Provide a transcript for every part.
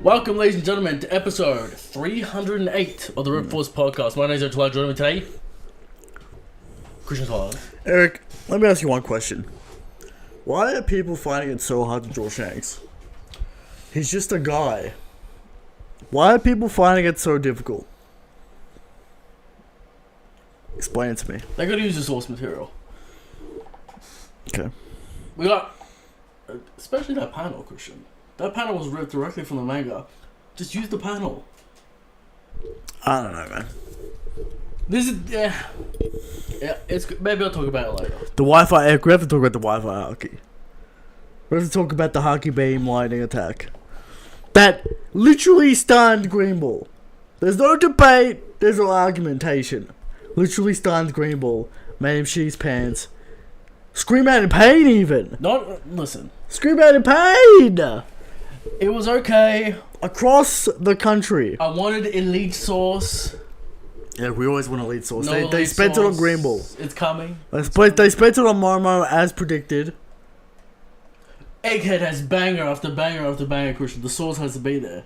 Welcome, ladies and gentlemen, to episode 308 of the Rip Force podcast. My name is Otilai. Joining me today, Christian Tyler. Eric, let me ask you one question. Why are people finding it so hard to draw Shanks? He's just a guy. Why are people finding it so difficult? Explain it to me. They gotta use the source material. Okay. We got, especially that panel, Christian. That panel was ripped directly from the manga. Just use the panel. I don't know, man. This is, yeah, it's, maybe I'll talk about it later. The Wi-Fi, Eric, we have to talk about the Wi-Fi haki. We have to talk about the haki beam lightning attack. That literally stunned Green Ball. There's no debate, there's no argumentation. Literally stunned Green Ball, made him shit his pants. Scream out in pain even. Listen. Scream out in pain! It was okay. Across the country. I wanted elite source. Yeah, we always want elite source. No They spent source. it on Green Ball. It's coming. They spent it on Momo as predicted. Egghead has banger after banger after banger, Christian. The source has to be there.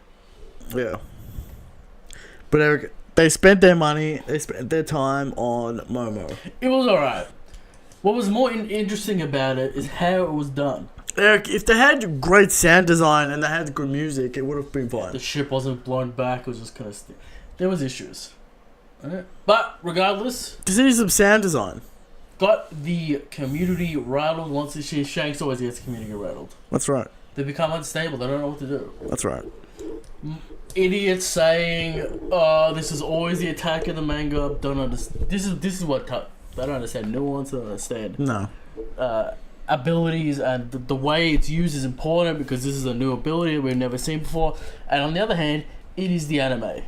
Yeah. But Eric, they spent their money, they spent their time on Momo. It was alright. What was more interesting about it is how it was done. Eric, if they had great sound design and they had good music, it would have been fine. The ship wasn't blown back. It was just kind of... there was issues. Right? But regardless... Just need some sound design. Got the community rattled. Once this year, Shanks always gets the community rattled. That's right. They become unstable. They don't know what to do. That's right. Idiots saying, "Oh, this is always the attack in the manga." Don't understand. This is what they don't understand. Nuance. Don't understand. No. Abilities and the way it's used is important because this is a new ability that we've never seen before. And on the other hand, it is the anime.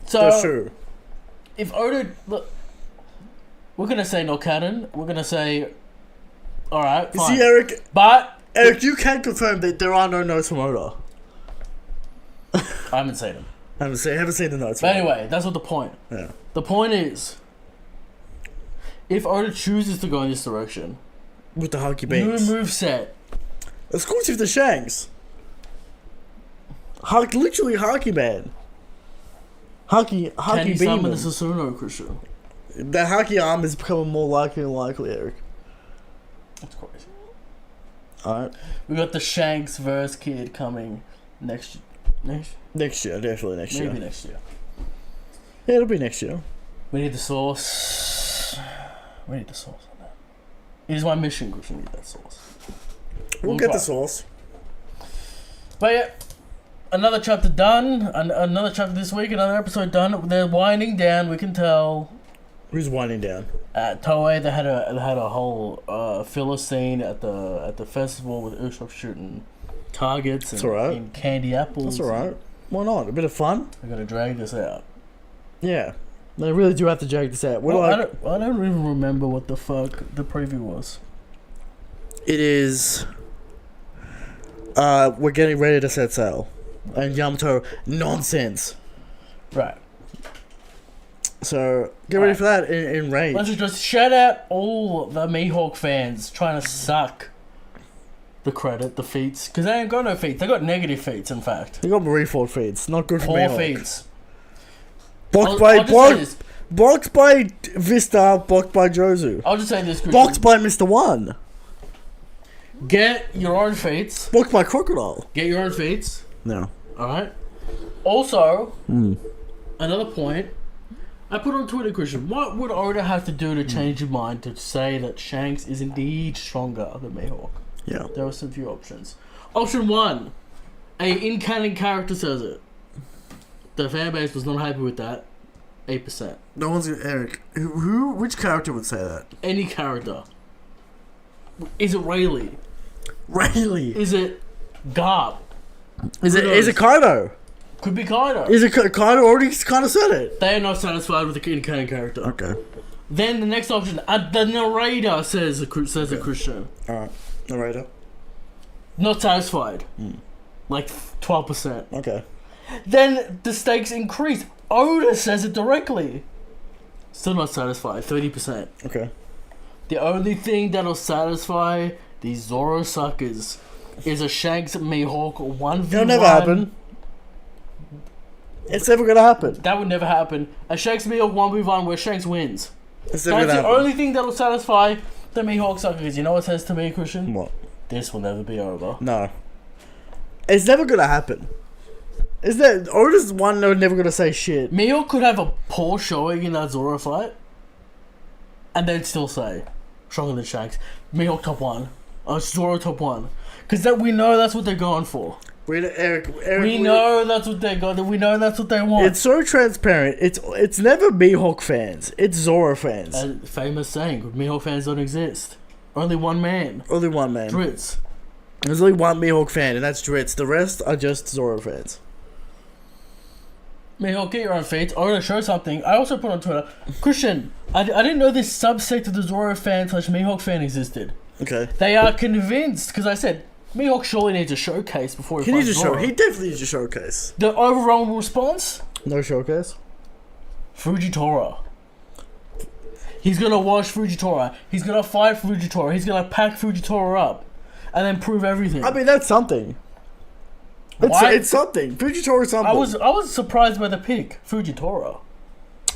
So that's true. If Oda, look, we're gonna say no canon. We're gonna say, all right, fine. See, Eric. But Eric, you can confirm that there are no notes from Oda. I haven't seen them. I haven't seen the notes. But anyway, that's not the point. Yeah. The point is, if Oda chooses to go in this direction, with the haki beams, new moveset, exclusive to Shanks. Literally haki man. Haki can he beam. summon the Susuno, Christian? The haki arm is becoming more likely and likely, Eric. That's crazy. Alright. We got the Shanks verse kid coming next year, definitely next year. Maybe next year. Yeah, it'll be next year. We need the source. We need the source on that. It is my mission, Christian. We need that source. We'll get the source. But yeah, another chapter done. Another chapter this week. Another episode done. They're winding down. We can tell. Who's winding down? At Toei, they had a whole filler scene at the festival with Usopp shooting targets and candy apples. That's alright. Why not? A bit of fun. They're gonna drag this out. Yeah, they really do have to drag this out. I don't even remember what the fuck the preview was. It is. We're getting ready to set sail, and Yamato nonsense. Right. So get ready for that in Rage. Let's just shout out all the Mihawk fans trying to suck the credit, the feats, because they ain't got no feats. They got negative feats, in fact. They got Marineford feeds. Not good for 4 Mihawk. feats. Blocked by Vista, blocked by Jozu. I'll just say this, Christian. Blocked by Mr. One. Get your own feats. Blocked by Crocodile. Get your own feats. No. Alright. Also, another point. I put on Twitter, Christian, what would Oda have to do to change your mind to say that Shanks is indeed stronger than Mihawk? Yeah. There were some few options. Option 1. A in-canon character says it. The fanbase was not happy with that. 8%. No one's gonna... Eric, which character would say that? Any character. Is it Rayleigh? Rayleigh. Is it Garp? Is it Kaido? Could be Kaido. Is it Kaido already kind of said it? They are not satisfied with the in-canon character. Okay. Then the next option, the narrator says a Christian. Alright. Narrator. Not satisfied. Like 12%. Okay. Then the stakes increase. Oda says it directly. Still not satisfied. 30%. Okay. The only thing that'll satisfy these Zoro suckers is a Shanks Mihawk 1v1. It'll never happen. It's never gonna happen. That would never happen. A Shanks Mihawk 1v1 where Shanks wins. It's never That's gonna the happen. only thing that'll satisfy the Mihawk suckers. You know what it says to me, Christian? What? This will never be over. No. It's never gonna happen. Is that Oda's one never gonna say shit? Mihawk could have a poor showing in that Zoro fight, and then still say, stronger than Shanks. Mihawk top 1. Zoro top 1. Because we know that's what they're going for. Eric, We know that's what they're going. We know that's what they want. It's so transparent. It's never Mihawk fans. It's Zoro fans. A famous saying, Mihawk fans don't exist. Only one man. Only one man. Dritz. There's only one Mihawk fan, and that's Dritz. The rest are just Zoro fans. Mihawk, get your own feet. I want to show something. I also put on Twitter, Christian, I didn't know this subsect of the Zoro fan / Mihawk fan existed. Okay. They are convinced, because I said, Mihawk surely needs a showcase before he fights Zoro. He definitely needs a showcase. The overwhelming response? No showcase? Fujitora. He's gonna wash Fujitora. He's gonna fight Fujitora. He's gonna pack Fujitora up. And then prove everything. I mean, that's something. It's something. Fujitora is something. I was surprised by the pick, Fujitora.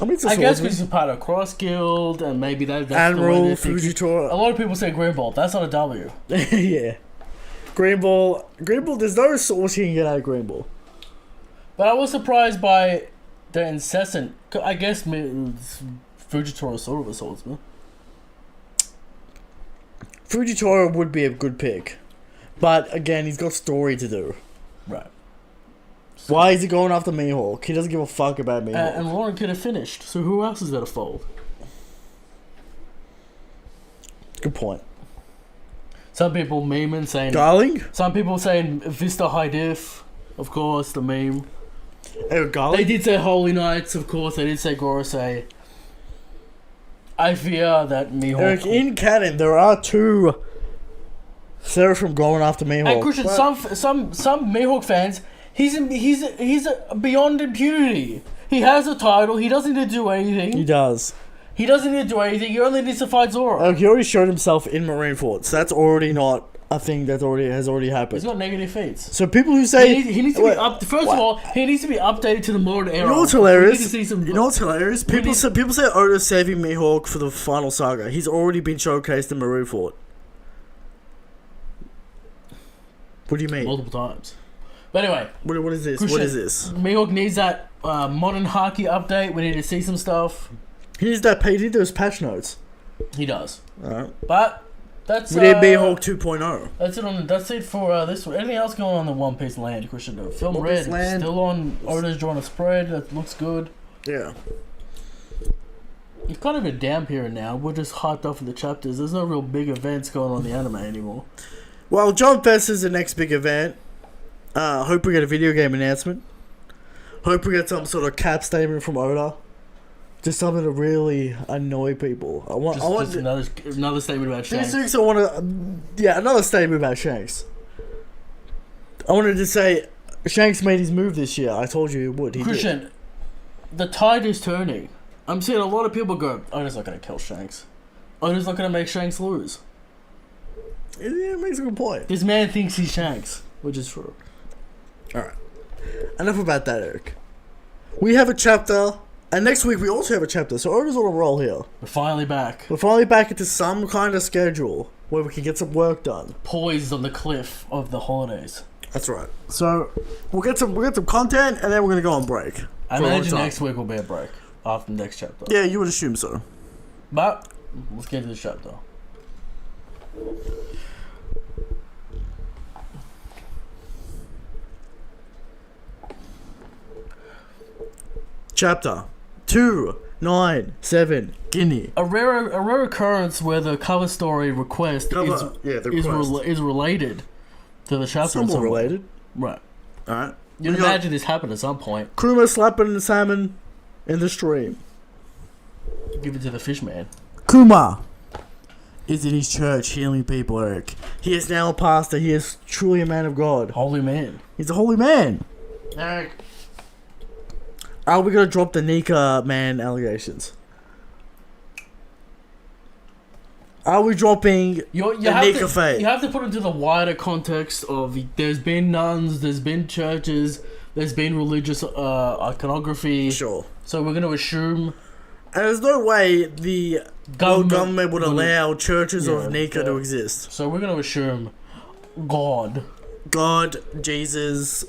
I mean, it's a I guess swordsman. because he's part of Cross Guild, and maybe that's Admiral the way they're thinking. Fujitora. A lot of people say Green Ball. That's not a W. Yeah. Green Ball, there's no source you can get out of Green Ball. But I was surprised by the incessant. I guess Fujitora is sort of a swordsman. Fujitora would be a good pick. But again, he's got story to do. Right. Why is he going after Mihawk? He doesn't give a fuck about Mihawk. And Lauren could have finished. So who else is there to fold? Good point. Some people memeing saying... Darling? Some people saying Vista High Diff. Of course, the meme. Hey, Garlic? They did say Holy Knights, of course. They did say Gorosei. I fear that Mihawk... Eric, in canon, there are two Seraphim going after Mihawk. And Christian, some Mihawk fans, he's beyond impunity. He has a title. He doesn't need to do anything. He does. He doesn't need to do anything. He only needs to fight Zoro. Eric, he already showed himself in Marineford, so that's already not a thing that has already happened. He's got negative feats. So people who say He needs to be up. First of all, he needs to be updated to the modern era. You know what's hilarious? We need to see some, you know what's hilarious? People say Oda's saving Mihawk for the final saga. He's already been showcased in Marineford. What do you mean? multiple times. But anyway, What is this? Christian, What is this? Mihawk needs that modern Haki update. We need to see some stuff. He needs that page. He needs those patch notes. He does. Alright. But that's We need Mihawk 2.0. That's it for this one. Anything else going on in the One Piece land, Christian? The Film One Red Piece land. still on. Oda's drawing a spread that looks good. Yeah. It's kind of a damp here and now. We're just hyped up for the chapters. There's no real big events going on in the anime anymore. Well, John Fest is the next big event. Hope we get a video game announcement. Hope we get some sort of cap statement from Oda. Just something to really annoy people. I want Just another statement about Shanks. These weeks I want to... another statement about Shanks. I wanted to say, Shanks made his move this year. I told you he would. He Christian, did. the tide is turning. I'm seeing a lot of people go, Oda's not going to kill Shanks. Oda's not going to make Shanks lose. Yeah, it makes a good point. This man thinks he's Shanks, which is true. Alright. Enough about that, Eric. We have a chapter, and next week we also have a chapter, so Oda's on a roll here. We're finally back. We're finally back into some kind of schedule where we can get some work done. Poised on the cliff of the holidays. That's right. So we'll get some content, and then we're gonna go on break. I for a long imagine time. next week will be a break after the next chapter. Yeah, you would assume so. But let's get into the chapter. Chapter 297 Ginny. A rare occurrence where the cover story request is related to the chapter. Somewhat related. Right. Alright. You'd imagine this happened at some point. Kuma slapping the salmon in the stream. Give it to the fish man. Kuma is in his church healing people, Eric. He is now a pastor. He is truly a man of God. Holy man. He's a holy man. Eric. Are we gonna drop the Nika man allegations? Are we dropping the Nika fate? You have to put into the wider context of there's been nuns, there's been churches, There's been religious iconography. Sure. So we're going to assume... And there's no way the government would allow churches of Nika to exist. So we're going to assume God, Jesus...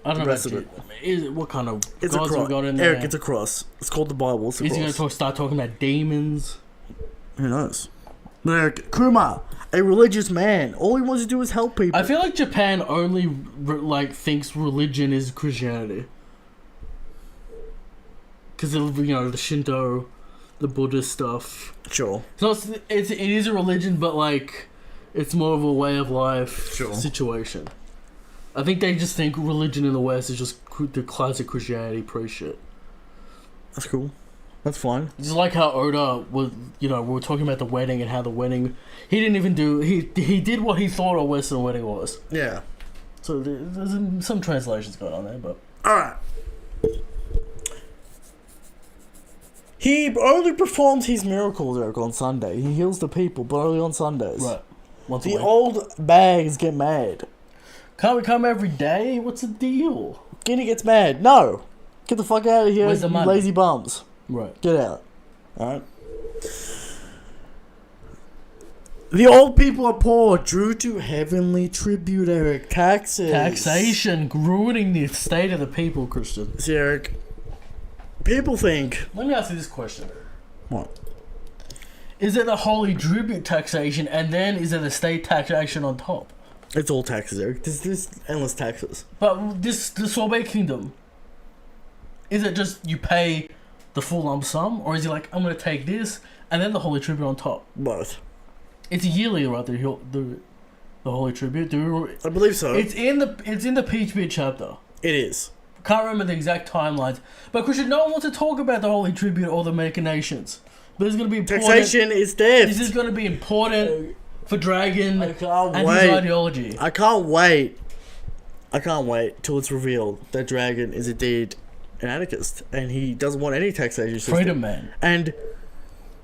I don't know what kind of it's gods we got in there. Eric, it's a cross. It's called the Bible. It's a Is cross. he going to start talking about demons? Who knows? But Eric, Kuma, a religious man, all he wants to do is help people. I feel like Japan only thinks religion is Christianity. Because the Shinto, the Buddhist stuff. Sure. So it is a religion, but it's more of a way of life situation. I think they just think religion in the West is just the classic Christianity pre-shit. That's cool. That's fine. Just like how Oda was, we were talking about the wedding and how the wedding, he didn't even do, he did what he thought a Western wedding was. Yeah. So there's some translations going on there, but... Alright. He only performs his miracles, Eric, on Sunday. He heals the people, but only on Sundays. Right. Once a the week. old bags get mad. Can't we come every day? What's the deal? Ginny gets mad. No. Get the fuck out of here, Where's the you money? lazy bums. Right. Get out. Alright? The old people are poor due to heavenly tribute, Eric. Taxes. Taxation ruining the state of the people, Christian. See, Eric, people think... Let me ask you this question. What? Is it the holy tribute taxation, and then is it the state taxation on top? It's all taxes, Eric. There's endless taxes. But the Sorbet Kingdom, is it just you pay the full lump sum, or is it like, I'm going to take this, and then the holy tribute on top? Both. It's yearly, right? The holy tribute. I believe so. It's in the Peach Beard chapter. It is. Can't remember the exact timelines, but Christian, no one wants to talk about the holy tribute or the machinations. But it's going to be important. Taxation is death. This is going to be important for Dragon and his ideology. I can't wait. I can't wait till it's revealed that Dragon is indeed an anarchist and he doesn't want any taxation system. Freedom man. And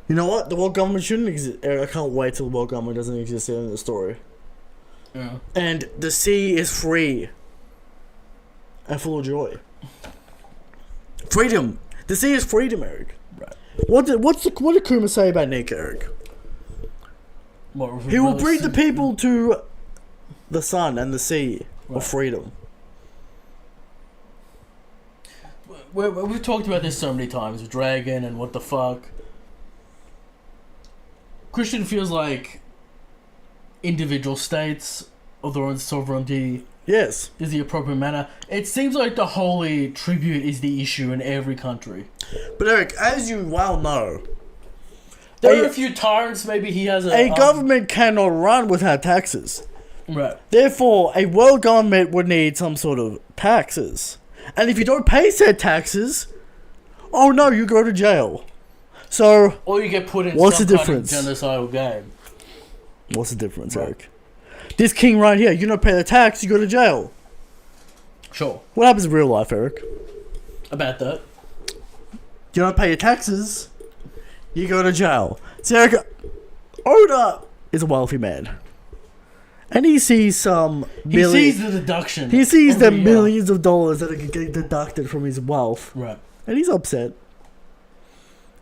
you know what? The world government shouldn't exist. I can't wait till the world government doesn't exist in the story. Yeah. And the sea is free and full of joy. Freedom. The sea is freedom, Eric. Right. What did Kuma say about Nick, Eric? He will bring the people to the sun and the sea of freedom. We've talked about this so many times with Dragon and what the fuck. Christian feels like individual states of their own sovereignty is the appropriate manner. It seems like the holy tribute is the issue in every country. But Eric, as you well know, there are a few tyrants. Maybe he has a government cannot run without taxes. Right. Therefore, a world government would need some sort of taxes. And if you don't pay said taxes, oh no, you go to jail. So, or you get put in what's some the kind of difference? genocidal game. What's the difference, Eric? This king right here, you don't pay the tax, you go to jail. Sure. What happens in real life, Eric? About that. You don't pay your taxes, you go to jail. So Eric, Oda is a wealthy man. And he sees he sees the deduction. He sees the millions of dollars that are getting deducted from his wealth. Right. And he's upset.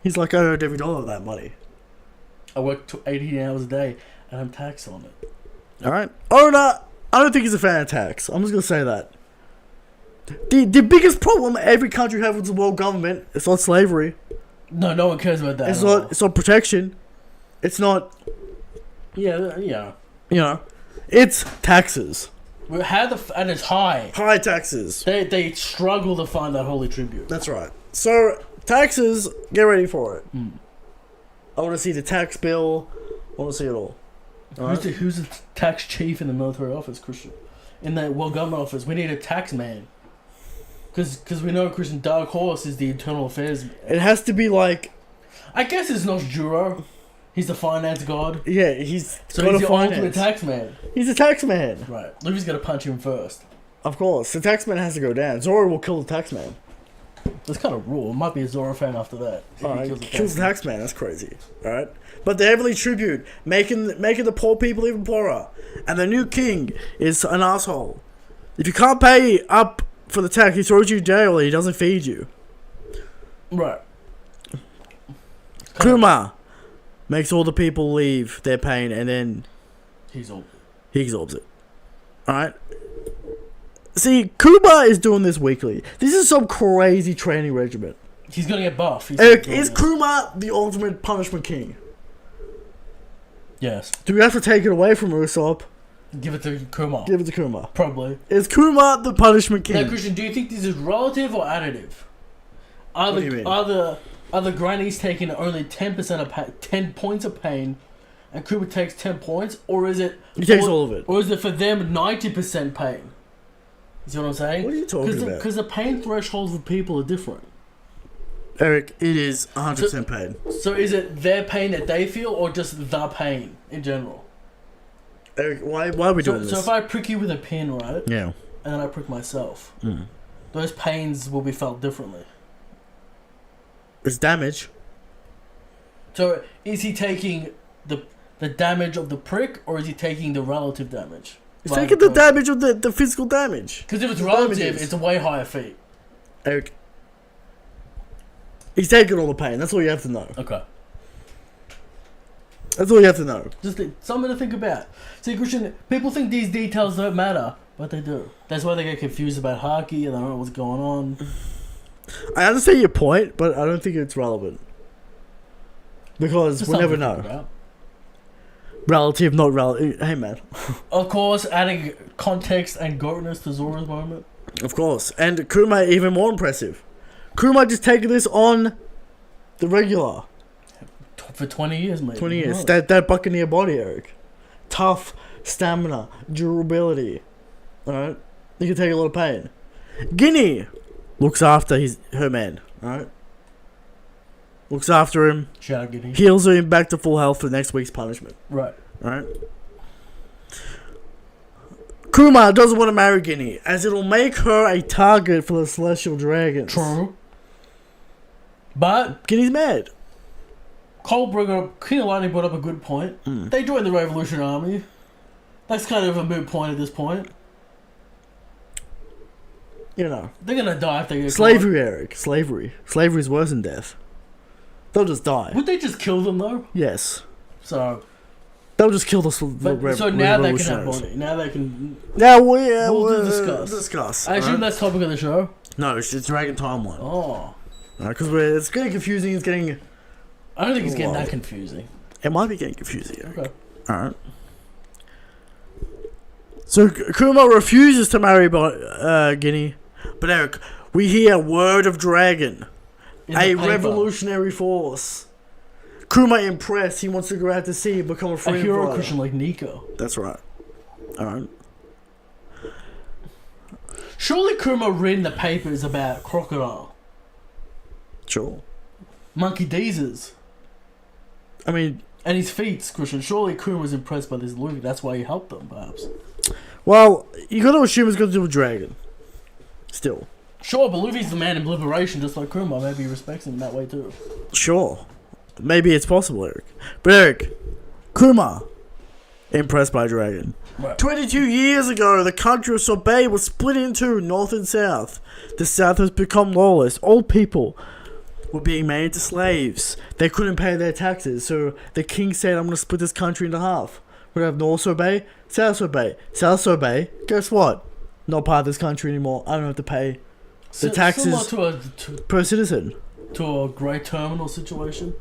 He's like, I earned every dollar of that money. I work 18 hours a day and I'm taxed on it. Alright. Oda, I don't think he's a fan of tax. I'm just going to say that. The biggest problem every country has with the world government, it's not slavery. No one cares about that. It's not protection. It's not... Yeah. You know, it's taxes. And it's high. High taxes. They struggle to find that holy tribute. That's right. So, taxes, get ready for it. I want to see the tax bill. I want to see it all. Who's the tax chief in the military office, Christian? In the world government office, we need a tax man. Because we know Christian Dark Horse is the internal affairs. It has to be like... I guess it's not Juro. He's the finance god. Yeah, he's the ultimate tax man. He's a tax man. Right. Luffy's got to punch him first. Of course. The tax man has to go down. Zoro will kill the tax man. That's kind of rule. It might be a Zoro fan after that. Alright, kills the tax man. That's crazy. Alright? But the heavenly tribute, making the poor people even poorer. And the new king is an asshole. If you can't pay up for the attack, he throws you in jail, he doesn't feed you. Right. Kuma makes all the people leave their pain, and then he absorbs it. Alright? See, Kuma is doing this weekly. This is some crazy training regimen. He's gonna get buff. Eric, is Kuma the ultimate punishment king? Yes. Do we have to take it away from Usopp? Give it to Kuma. Give it to Kuma. Probably. Is Kuma the punishment king? Now, Christian, do you think this is relative or additive? What do you mean? Are the grannies taking only 10% of 10 points of pain, and Kuma takes 10 points, or is it? He takes all of it. Or is it for them 90% pain? You see what I'm saying? What are you talking about? Because the pain thresholds for people are different. Eric, it is 100% pain. So is it their pain that they feel, or just the pain in general? Eric, why are we doing this? So if I prick you with a pin, right? Yeah. And then I prick myself, those pains will be felt differently. It's damage. So is he taking the damage of the prick, or is he taking the relative damage? He's taking the damage of the physical damage. Because if it's relative, it's a way higher feat. Eric, he's taking all the pain. That's all you have to know. Okay. That's all you have to know. Just something to think about. See, Christian, people think these details don't matter, but they do. That's why they get confused about Haki and they don't know what's going on. I understand your point, but I don't think it's relevant. Because we'll never know. Relative, not relative. Hey, man. Of course, adding context and goatness to Zora's moment. Of course. And Kuma, even more impressive. Kuma just taking this on the regular. For 20 years, mate. 20 years. That Buccaneer body, Eric. Tough, stamina, durability. Alright? You can take a lot of pain. Ginny looks after her man. Alright? Looks after him. Shout out Ginny. Heals him back to full health for next week's punishment. Right. Alright? Kuma doesn't want to marry Ginny, as it'll make her a target for the Celestial Dragons. True. But Ginny's mad. King of Lightning brought up a good point. They joined the Revolutionary Army. That's kind of a moot point at this point. You know. They're gonna die if they get slavery, caught. Eric. Slavery. Slavery is worse than death. They'll just die. Would they just kill them though? Yes. So they'll just kill the so now they can have money. Now they can. Now we'll discuss. I assume that's topic of the show. No, it's Dragon Timeline. Oh. Because it's getting confusing. It's getting. I don't think it's getting that confusing. It might be getting confusing. Eric. Okay. Alright. So Kuma refuses to marry Ginny, but Eric, we hear word of dragon, a revolutionary force. Kuma impressed. He wants to go out to sea and become a freedom fighter. A hero Christian like Nico. That's right. Alright. Surely Kuma read in the papers about crocodile. Sure. Monkey Deezers. I mean... And his feats, Christian. Surely Kuma was impressed by this Luffy. That's why he helped them, perhaps. Well, you got to assume it's got to do with dragon. Still. Sure, but Luffy's the man in liberation, just like Kuma. Maybe he respects him that way too. Sure. Maybe it's possible, Eric. But Eric, Kuma, impressed by dragon. Right. 22 years ago, the country of Sorbet was split into north and south. The south has become lawless. All people were being made into slaves. They couldn't pay their taxes, so the king said, I'm going to split this country into half. We're going to have North Sorbet, South Sorbet. South Sorbet, guess what? Not part of this country anymore. I don't have to pay the taxes per citizen. To a Great Terminal situation?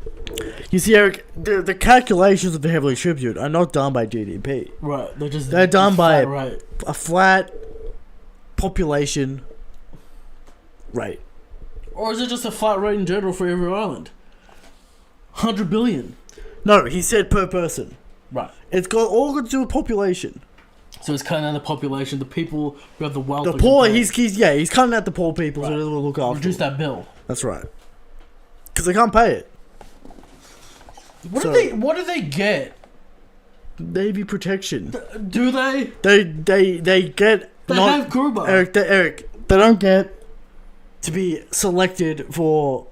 You see, Eric, the calculations of the Heavenly Tribute are not done by GDP. Right, they're done by a flat population rate. Or is it just a flat rate in general for every island? 100 billion. No, he said per person. Right. It's got all to do with population. So it's cutting out the population, the people who have the wealth. The poor, he's cutting out the poor people so they will look after. Reduce that bill. That's right. Because they can't pay it. What do they get? Navy protection. Do they? They get. They have Kuma. Eric, they don't get to be selected for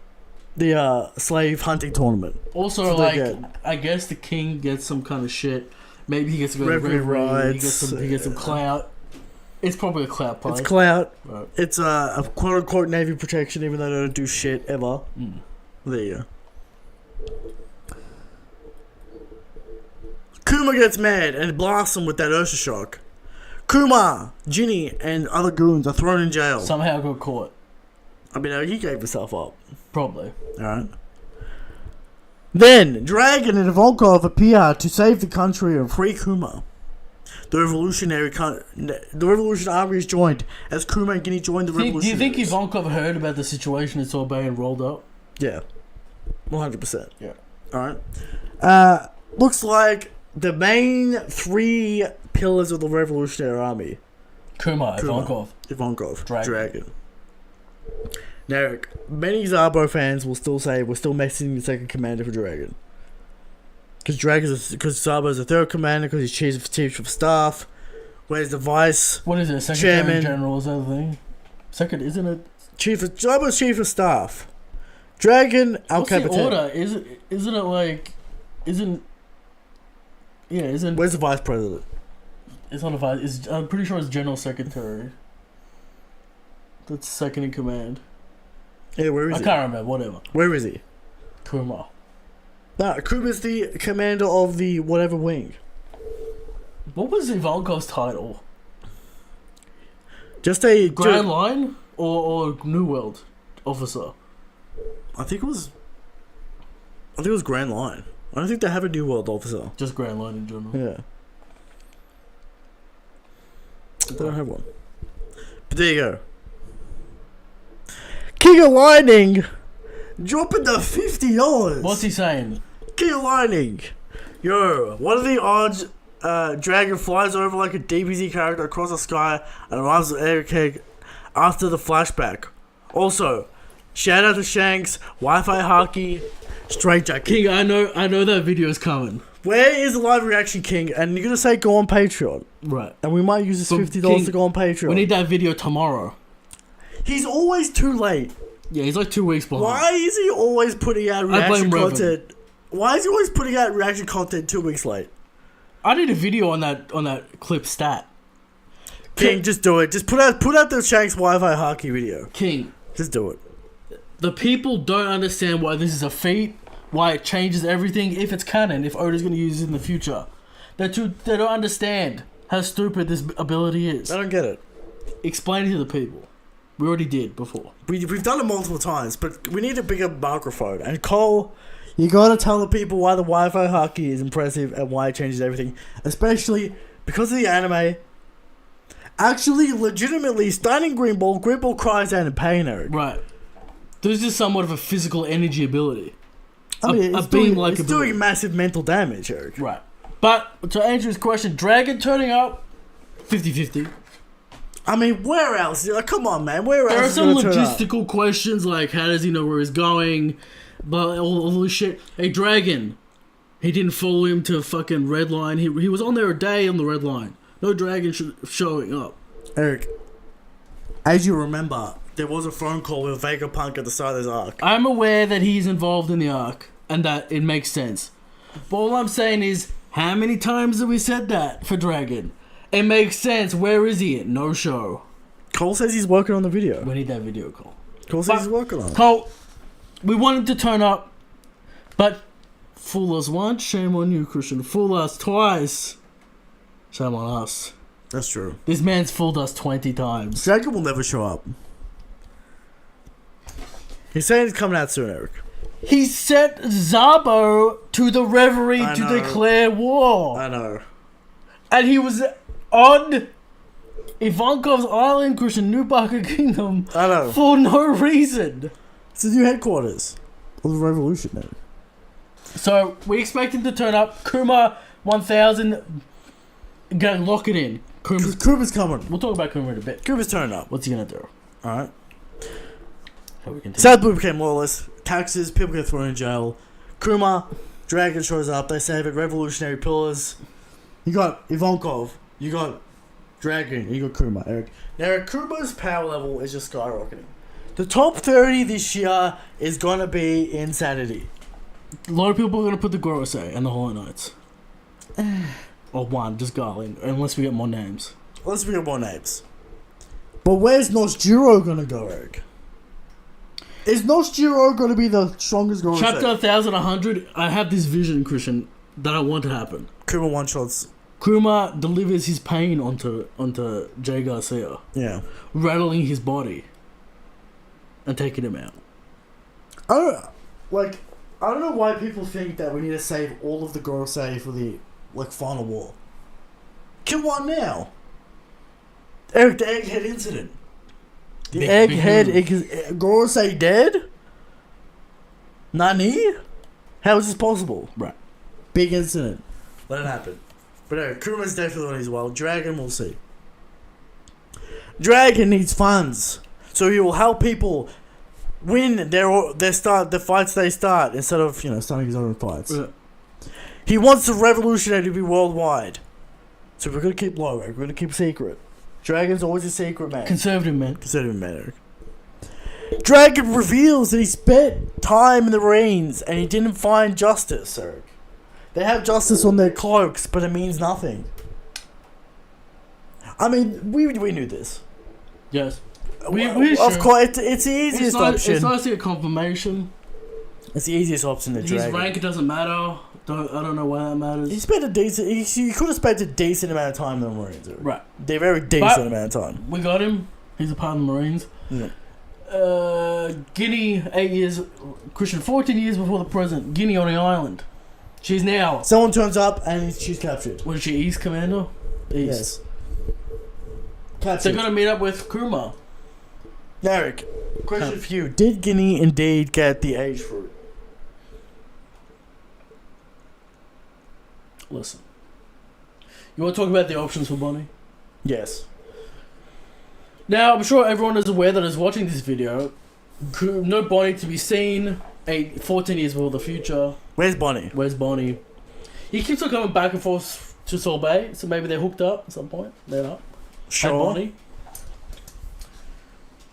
the slave hunting tournament. Also, I guess the king gets some kind of shit. Maybe he gets to go to referee rights. He gets some clout. It's probably a clout play. It's clout. Right. It's a quote-unquote Navy protection, even though they don't do shit ever. There you go. Kuma gets mad and blasts him with that Ursa shock. Kuma, Ginny, and other goons are thrown in jail. Somehow got caught. I mean, he gave himself up. Probably. Alright. Then, Dragon and Ivankov appear to save the country and free Kuma. The Revolutionary Army is joined as Kuma and Ginny join the Revolutionaries. Do you think Ivankov heard about the situation and saw being rolled up? Yeah. 100%. Yeah. Alright. Looks like the main three pillars of the Revolutionary Army. Kuma, Ivankov. Dragon. Now, many Zabo fans will still say we're still missing the second commander for Dragon. Because Zabo's the third commander, because he's chief of staff. Where's the vice? What is it? Secretary General is that the thing? Second, isn't it? Zabo's chief of staff. Dragon, Al Capitan. What's the order? Isn't it like? Isn't? Where's the vice president? It's not a vice. I'm pretty sure it's general secretary. That's second in command. Yeah, where is he? I can't remember. Whatever. Where is he? Kuma. No, Kuma's the commander of the whatever wing. What was Ivankov's title? Just a Grand Line or New World officer. I think it was Grand Line. I don't think they have a New World officer. Just Grand Line in general. Yeah. They don't have one. But there you go. King of Lightning dropping the $50. What's he saying? King of Lightning. Yo, what are the odds Dragon flies over like a DBZ character across the sky and arrives at Egghead after the flashback? Also, shout out to Shanks, Wi-Fi Haki, Stranger King, I know that video is coming. Where is the live reaction, King? And you're gonna say go on Patreon, right? And we might use this $50 to go on Patreon. We need that video tomorrow. He's always too late. Yeah, he's like 2 weeks behind. Why is he always putting out reaction content? Why is he always putting out reaction content 2 weeks late? I need a video on that clip stat. King, just do it. Just put out the Shanks Wi-Fi Haki video. King, just do it. The people don't understand why this is a feat, why it changes everything, if it's canon, if Oda's going to use it in the future. They don't understand how stupid this ability is. I don't get it. Explain it to the people. We already did before. We've done it multiple times, but we need a bigger microphone. And Cole, you gotta tell the people why the Wi-Fi Haki is impressive and why it changes everything. Especially because of the anime. Actually, legitimately, stunning Green Ball cries out in pain, Eric. Right. This is somewhat of a physical energy ability. I mean, it's doing massive mental damage, Eric. Right. But, to answer his question, Dragon turning up, 50-50. I mean, where else? Like, come on, man. Where else? There are some logistical questions, like how does he know where he's going? But all this shit. Hey, Dragon. He didn't follow him to fucking Red Line. He was on there a day on the Red Line. No Dragon showing up. Eric, as you remember, there was a phone call with Vegapunk at the start of this arc. I'm aware that he's involved in the arc and that it makes sense. But all I'm saying is, how many times have we said that for Dragon? It makes sense. Where is he? No show. Cole says he's working on the video. We need that video, Cole. Cole says he's working on it. Cole, we wanted to turn up, but fool us once, shame on you, Christian. Fool us twice, shame on us. That's true. This man's fooled us 20 times. Dragon will never show up. He's saying he's coming out soon, Eric. He sent Zabo to the Reverie to declare war. I know. And he was on Ivankov's island, Christian, New Barker Kingdom. I know. For no reason. It's the new headquarters of the Revolutionary. So, we expect him to turn up. Kuma 1000. Go lock it in. Kuma's coming. We'll talk about Kuma in a bit. Kuma's turning up. What's he gonna do? Alright. South Blue became lawless. Taxes, people get thrown in jail. Kuma, Dragon shows up. They save it. Revolutionary pillars. You got Ivankov. You got Dragon. You got Kuma, Eric. Now, Kuma's power level is just skyrocketing. The top 30 this year is gonna be insanity. A lot of people are gonna put the Gorosei and the Hollow Knights. Or one, just Garling, unless we get more names. Unless we get more names. But where's Noshjiro gonna go, Eric? Is Noshjiro gonna be the strongest Gorosei? Chapter 1100, I have this vision, Christian, that I want to happen. Kuma one-shots. Kuma delivers his pain onto Jay Garcia, Yeah. rattling his body and taking him out. I don't know why people think that we need to save all of the Gorosei for the final war. Kill one now. Eric, the Egghead incident. The Egghead Gorosei dead? Nani? How is this possible? Right. Big incident. Let it happen. But Eric, Kuma's definitely on his well. Dragon, we'll see. Dragon needs funds, so he will help people win the fights they start instead of starting his own fights. Yeah. He wants the Revolutionary to be worldwide, so we're gonna keep low. Eric. We're gonna keep secret. Dragon's always a secret man. Conservative man. Eric. Dragon reveals that he spent time in the Marines and he didn't find justice, Eric. They have justice on their cloaks, but it means nothing. I mean, we knew this. Yes. Of course, it's the easiest option. It's nice to get confirmation. It's the easiest option to Dragon. His rank doesn't matter. I don't know why that matters. He spent a decent. He could have spent a decent amount of time in the Marines. Eric. Right. They're very decent amount of time. We got him. He's a part of the Marines. Yeah. Guinea, 8 years. Christian, 14 years before the present. Guinea on the island. She's now. Someone turns up and she's captured. What is she, East Commander? East. Yes. Captured. They're gonna meet up with Kuma. Eric, question for you. Did Ginny indeed get the age fruit? Listen. You want to talk about the options for Bonnie? Yes. Now, I'm sure everyone is aware that is watching this video. No Bonnie to be seen. 14 years before the future. Where's Bonnie? He keeps on coming back and forth to Sorbet, so maybe they're hooked up at some point. They're not. Sure. Bonnie.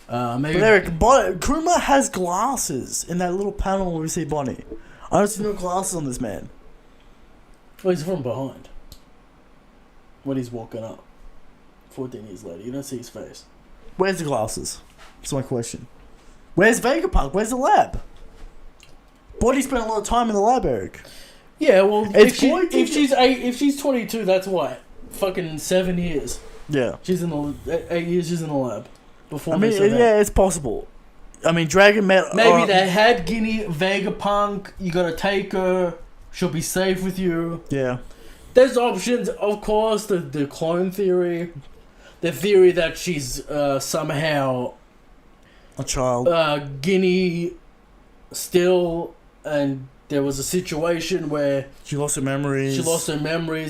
Maybe. But Eric, Kuma has glasses in that little panel where we see Bonnie. I don't see no glasses on this man. Well, he's from behind. When he's walking up. 14 years later. You don't see his face. Where's the glasses? That's my question. Where's Vegapunk? Where's the lab? Bonnie spent a lot of time in the lab, Eric. Yeah, well, if she's 22, that's what? Fucking 7 years. Yeah. She's in the 8 years. She's in the lab. Before it's possible. I mean, Dragon met. Maybe they had Guinea, Vegapunk. You gotta take her. She'll be safe with you. Yeah. There's options, of course. The clone theory, the theory that she's somehow a child. Guinea still, and there was a situation where she lost her memories.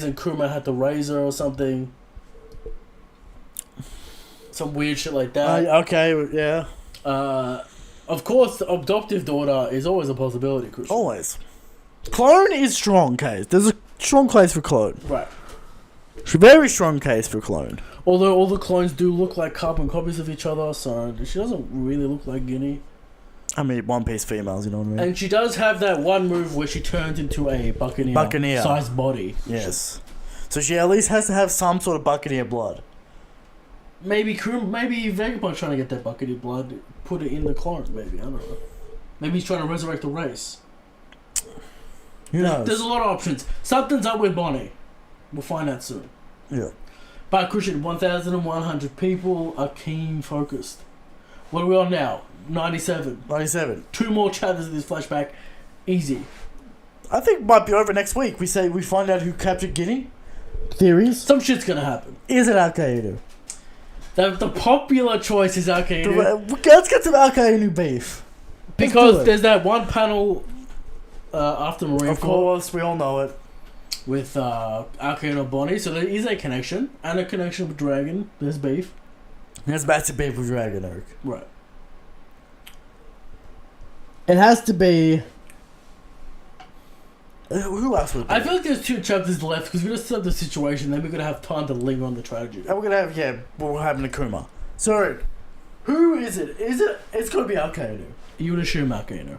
And Kuma had to raise her or something. Some weird shit like that. Okay, yeah. Of course, the adoptive daughter is always a possibility, Christian. Always. Clone is strong case. There's a strong case for clone. Right. Very strong case for clone. Although all the clones do look like carbon copies of each other, so she doesn't really look like Guinea. I mean, One Piece females, you know what I mean? And she does have that one move where she turns into a Buccaneer-sized body. Yes. So she at least has to have some sort of Buccaneer blood. Maybe Vegapunk's trying to get that Buccaneer blood, put it in the clone, maybe. I don't know. Maybe he's trying to resurrect the race. Who knows? There's a lot of options. Something's up with Bonnie. We'll find out soon. Yeah. But Christian, 1,100 people are keen focused. What are we on now? 97. 2 more chapters of this flashback. Easy. I think it might be over next week. We find out who captured Guinea. Theories. Some shit's gonna happen. Is it Al-Qaeda? The popular choice is Al-Qaeda. Let's get some Al-Qaeda beef. Because there's that one panel after Marine Corps. Of course, we all know it. With Al-Qaeda and Bonnie. So there is a connection. And a connection with Dragon. There's beef. There's massive beef with Dragon, Eric. Right. It has to be... Who else would it be? I feel like there's 2 chapters left because we're going to set up the situation, then we're going to have time to linger on the tragedy. And we're going to have, what happened to Kuma. So, who is it? It's got to be Al-Qaeda. You would assume Al-Qaeda.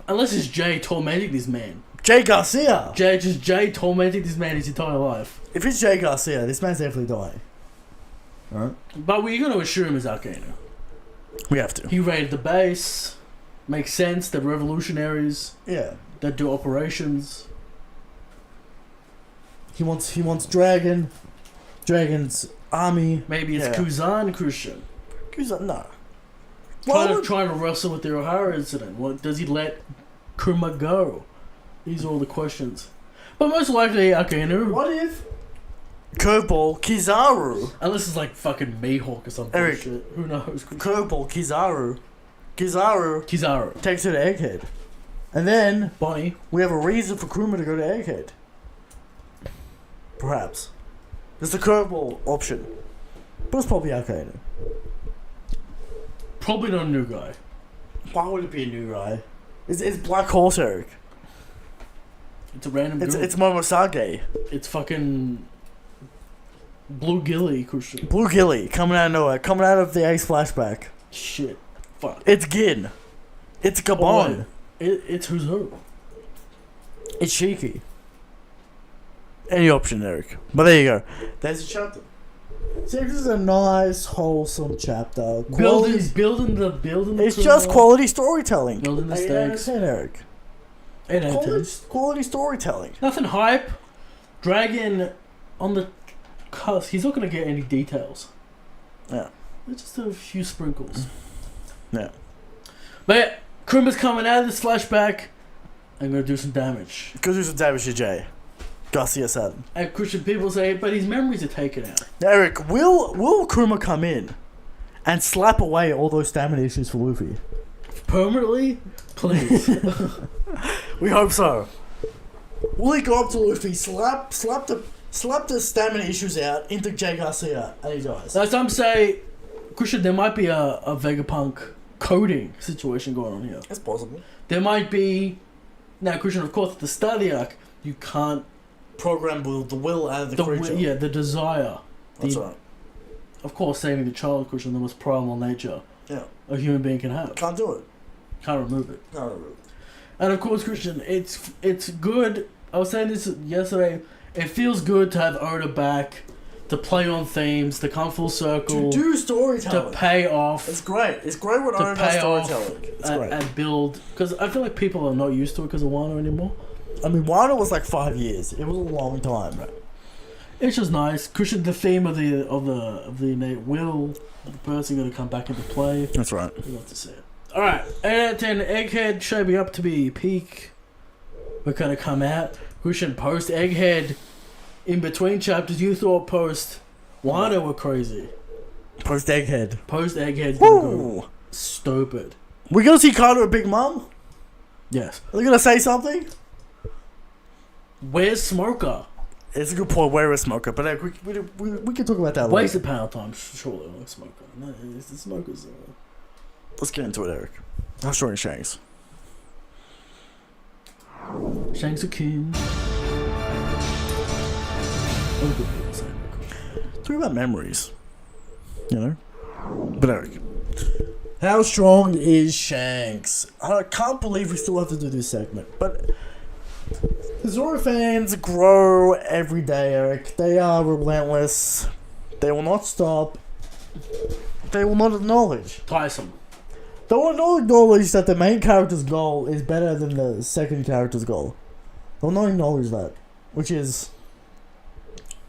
Unless it's Jay tormenting this man. Jay Garcia! Jay tormenting this man his entire life. If it's Jay Garcia, this man's definitely dying. Alright. But we're going to assume is Arcana. We have to. He raided the base. Makes sense. They're revolutionaries. Yeah. That do operations. He wants Dragon's army. Maybe it's Kuzan Christian. Kuzan, no. Trying to wrestle with the O'Hara incident. What does he let Kuma go? These are all the questions. But most likely Arcana. What if Curveball Kizaru? Unless it's like fucking Mihawk or something. Eric, shit. Who knows? Curveball Kizaru takes her to Egghead. And then Bonnie. We have a reason for Kuma to go to Egghead. Perhaps. There's the curveball option. But it's probably Arcana. Probably not a new guy. Why would it be a new guy? It's Black Horse, Eric. It's a random dude. It's Momosage. It's fucking Blue Gilly Christian. Blue Gilly coming out of nowhere. Coming out of the Ace flashback. Shit. Fuck. It's Gin. It's Gabon. It's who's who. It's Shiki. Any option, Eric. But there you go. There's a chapter. See, this is a nice, wholesome chapter. Building It's just quality storytelling. Building the stakes. 8 out of 10, Eric. 8 out of 10. Quality storytelling. Nothing hype. Dragon on the cusp. He's not going to get any details. Yeah. It's just a few sprinkles. Yeah. But yeah, Kuma's coming out of this flashback and going to do some damage. Go do some damage to Jay. Garcia Saturn. And Christian people say, but his memories are taken out. Eric, will Kuma come in and slap away all those stamina issues for Luffy? Permanently? Please. We hope so. Will he go up to Luffy, slap the stamina issues out into Jay Garcia, and he dies? That's what I'm saying. Christian, there might be a Vegapunk coding situation going on here. It's possible. There might be... Now, Christian, of course, at the start of the arc, you can't program the will out of the creature. Yeah, the desire. That's right. Of course, saving the child, Christian, the most primal nature a human being can have. Can't do it. Can't remove it. Can't remove it. And of course, Christian, it's good. I was saying this yesterday. It feels good to have Oda back, to play on themes, to come full circle, to do storytelling, to pay off. It's great. It's great when Oda does storytelling. It's great. And build, because I feel like people are not used to it because of Wano anymore. I mean, Wano was like 5 years. It was a long time. It's just nice. Christian, the theme of the innate will, the person going to come back into play. That's right. We love to see it. All right, 8 out of 10. Egghead shaping up to be peak. We're going to come out. Christian, post Egghead. In between chapters, you thought post Wano were crazy. Post Egghead. Post Egghead's going to go stupid. We're going to see Kaido and Big Mom? Yes. Are they going to say something? Where's Smoker? It's a good point. Where is Smoker? But we can talk about that later. Wasted power time, surely. Like Smoker. No, it's the Smoker's. Let's get into it, Eric. How strong is Shanks? Shanks are king. Talk about memories. You know? But Eric, how strong is Shanks? I can't believe we still have to do this segment. But the Zoro fans grow every day, Eric. They are relentless. They will not stop. They will not acknowledge. Tiresome. They will not acknowledge that the main character's goal is better than the second character's goal. They will not acknowledge that. Which is...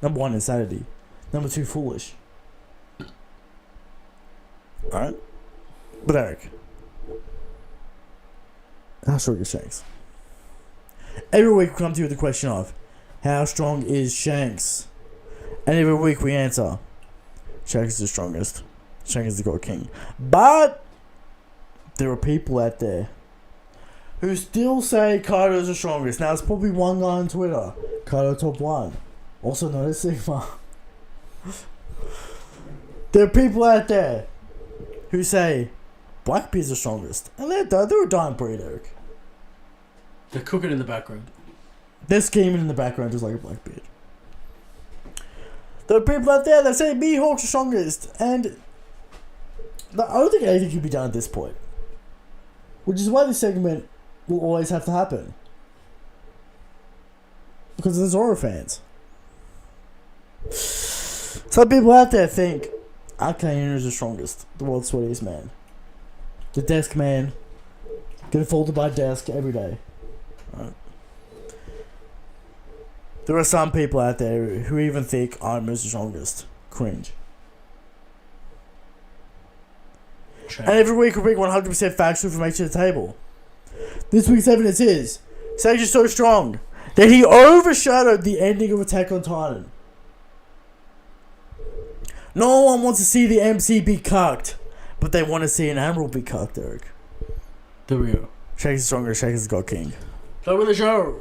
Number 1, insanity. Number 2, foolish. Alright? But Eric, how strong is Shanks? Every week we come to you with the question of, how strong is Shanks? And every week we answer, Shanks is the strongest. Shanks is the God King. But there are people out there who still say Kaido is the strongest. Now, there's probably one guy on Twitter, Kaido Top 1, also known as Sigma. There are people out there who say Blackbeard's the strongest. And they're a dying breed, Eric. They're cooking in the background. They're scheming in the background just like a Blackbeard. There are people out there that say Mihawk's the strongest. And I don't think anything can be done at this point. Which is why this segment will always have to happen. Because of the Zoro fans. Some people out there think Arcanine is the strongest. The world's sweetest man. The desk man. Getting folded by desk every day. Right. There are some people out there who even think I'm the strongest. Cringe. Check. And every week we bring 100% factual information to the table. This week's evidence is Sage is so strong that he overshadowed the ending of Attack on Titan. No one wants to see the MC be cucked, but they want to see an Admiral be cucked, Eric. There we go. Shake is stronger, Shake is God King. Start with the show.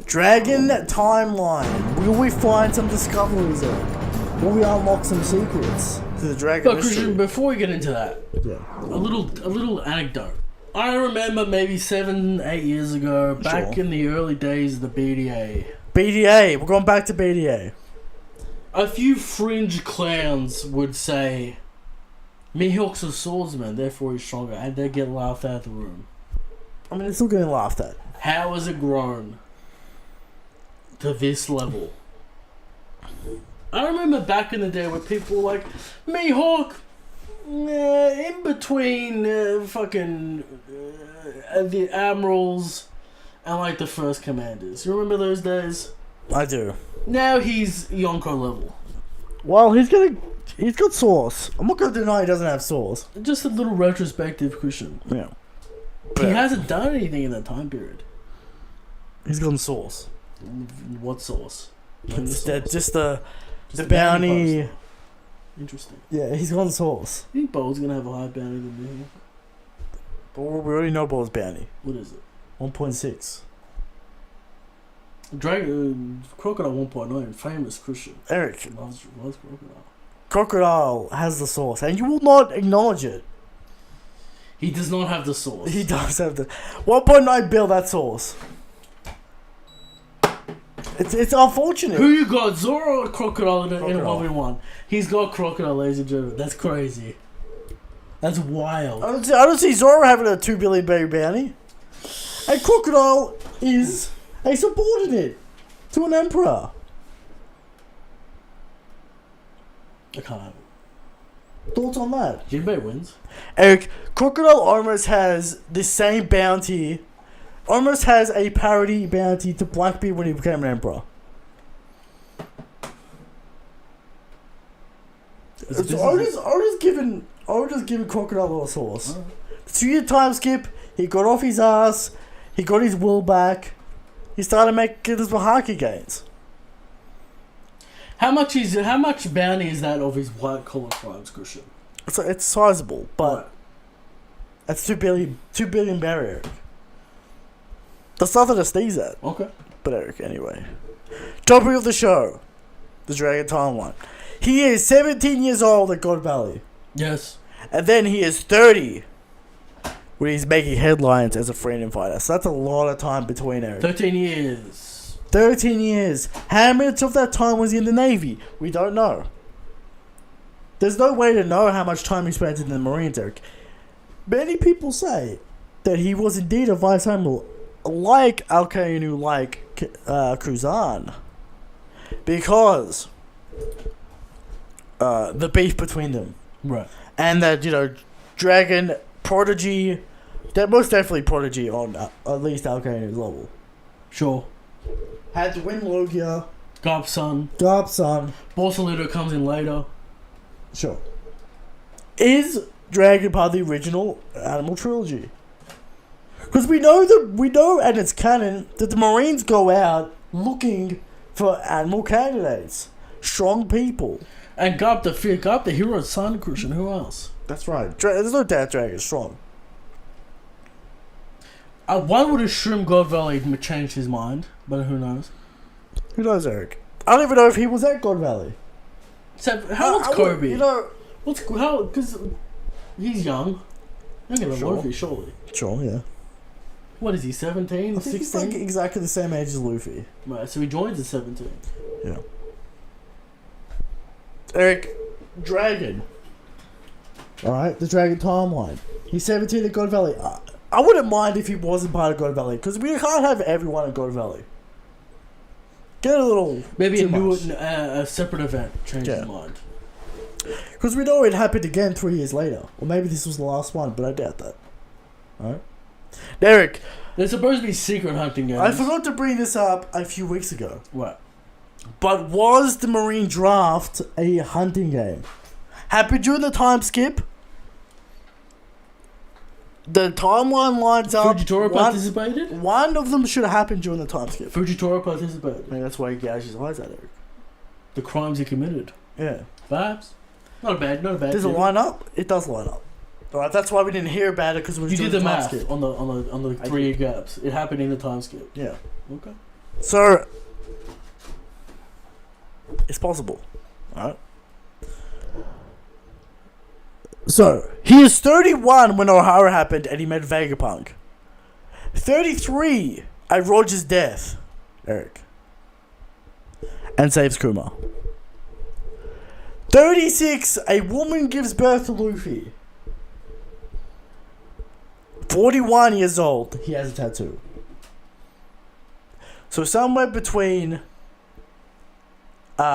Dragon Timeline. Will we find some discoveries, Eric? Will we unlock some secrets to the Dragon But mystery? Christian, before we get into that, Yeah. a little anecdote. I remember maybe 7-8 years ago, back Sure. in the early days of the BDA. BDA. We're going back to BDA. A few fringe clowns would say, Mihawk's a swordsman, therefore he's stronger, and they get laughed out of the room. I mean, it's still getting laughed at. How has it grown to this level? I remember back in the day where people were like, Mihawk, in between the admirals and like the first commanders. You remember those days? I do. Now he's Yonko level. Well, he's got sauce. I'm not going to deny he doesn't have sauce. Just a little retrospective cushion. Yeah. He hasn't done anything in that time period. He's got sauce. What sauce? Just the the bounty. post. Interesting. Yeah, he's got sauce. You think Bo's gonna have a higher bounty than me? But we already know Ball's bounty. What is it? 1.6. Dragon Crocodile 1.9, famous Christian. Eric, Loves Crocodile. Crocodile has the sauce, and you will not acknowledge it. He does not have the sauce. He does have the 1.9 bill that sauce. It's unfortunate. Who you got, Zoro or Crocodile in a Crocodile. 1v1? He's got Crocodile, ladies and gentlemen. That's crazy. That's wild. I don't see Zoro having a 2 billion baby bounty. And Crocodile is a subordinate to an emperor. I can't. Thoughts on that? Jinbei wins. Eric, Crocodile almost has the same bounty, almost has a parody bounty to Blackbeard when he became an emperor. I was just giving Crocodile a sauce. Oh. 2-year time skip, he got off his ass, he got his will back, he started making his Mahaki gains. How much bounty is that of his white collar crimes, Christian? It's sizable, but Right. that's 2 billion barrier. That's nothing to sneeze at. Okay. But Eric, anyway. Topic of the show. The Dragon Timeline. He is 17 years old at God Valley. Yes. And then he is 30 when he's making headlines as a freedom fighter. So that's a lot of time between, Eric. 13 years. 13 years. How much of that time was he in the Navy? We don't know. There's no way to know how much time he spent in the Marines, Eric. Many people say that he was indeed a Vice Admiral, like Alkainu, like Kuzan. Because the beef between them. Right. And that, Dragon, Prodigy, they're most definitely Prodigy on at least Alkainu's level. Sure. Had to win Logia. Garp-san. Borsalito. comes in later. Sure. Is Dragon part of the original Animal Trilogy? Because we know, and it's canon, that the Marines go out looking for animal candidates. Strong people. And Garp the hero's son, Christian. Who else? That's right. There's no doubt Dragon's strong. One would assume God Valley changed his mind, but who knows? Who knows, Eric? I don't even know if he was at God Valley. So, how old's Kobe? What's Because he's young. Younger than Sure. Luffy, surely. Sure, yeah. What is he, 17, I think he's like 16? exactly the same age as Luffy. Right, so he joins at 17. Yeah. Eric, Dragon. Alright, the Dragon Timeline. He's 17 at God Valley. I wouldn't mind if he wasn't part of God Valley, because we can't have everyone at God Valley. Get a little Maybe too much. a separate event changed Yeah. his mind. Because we know it happened again 3 years later. Or maybe this was the last one, but I doubt that. Alright? Derek. There's supposed to be secret hunting games. I forgot to bring this up a few weeks ago. What? But was the Marine Draft a hunting game? Happened during the time skip? The timeline lines up. Fujitora participated? One of them should have happened during the time skip. Fujitora participated. I mean, that's why he gouged his eyes at Eric. The crimes he committed. Yeah. Perhaps. Not a bad. Does it line up? It does line up. Alright, that's why we didn't hear about it, because it was you during did the time math skip. on the 3 year gaps. It happened in the time skip. Yeah. Okay. So it's possible. Alright. So he is 31 when O'Hara happened and he met Vegapunk. 33 at Roger's death, Eric. And saves Kuma. 36, a woman gives birth to Luffy. 41 years old, he has a tattoo. So somewhere between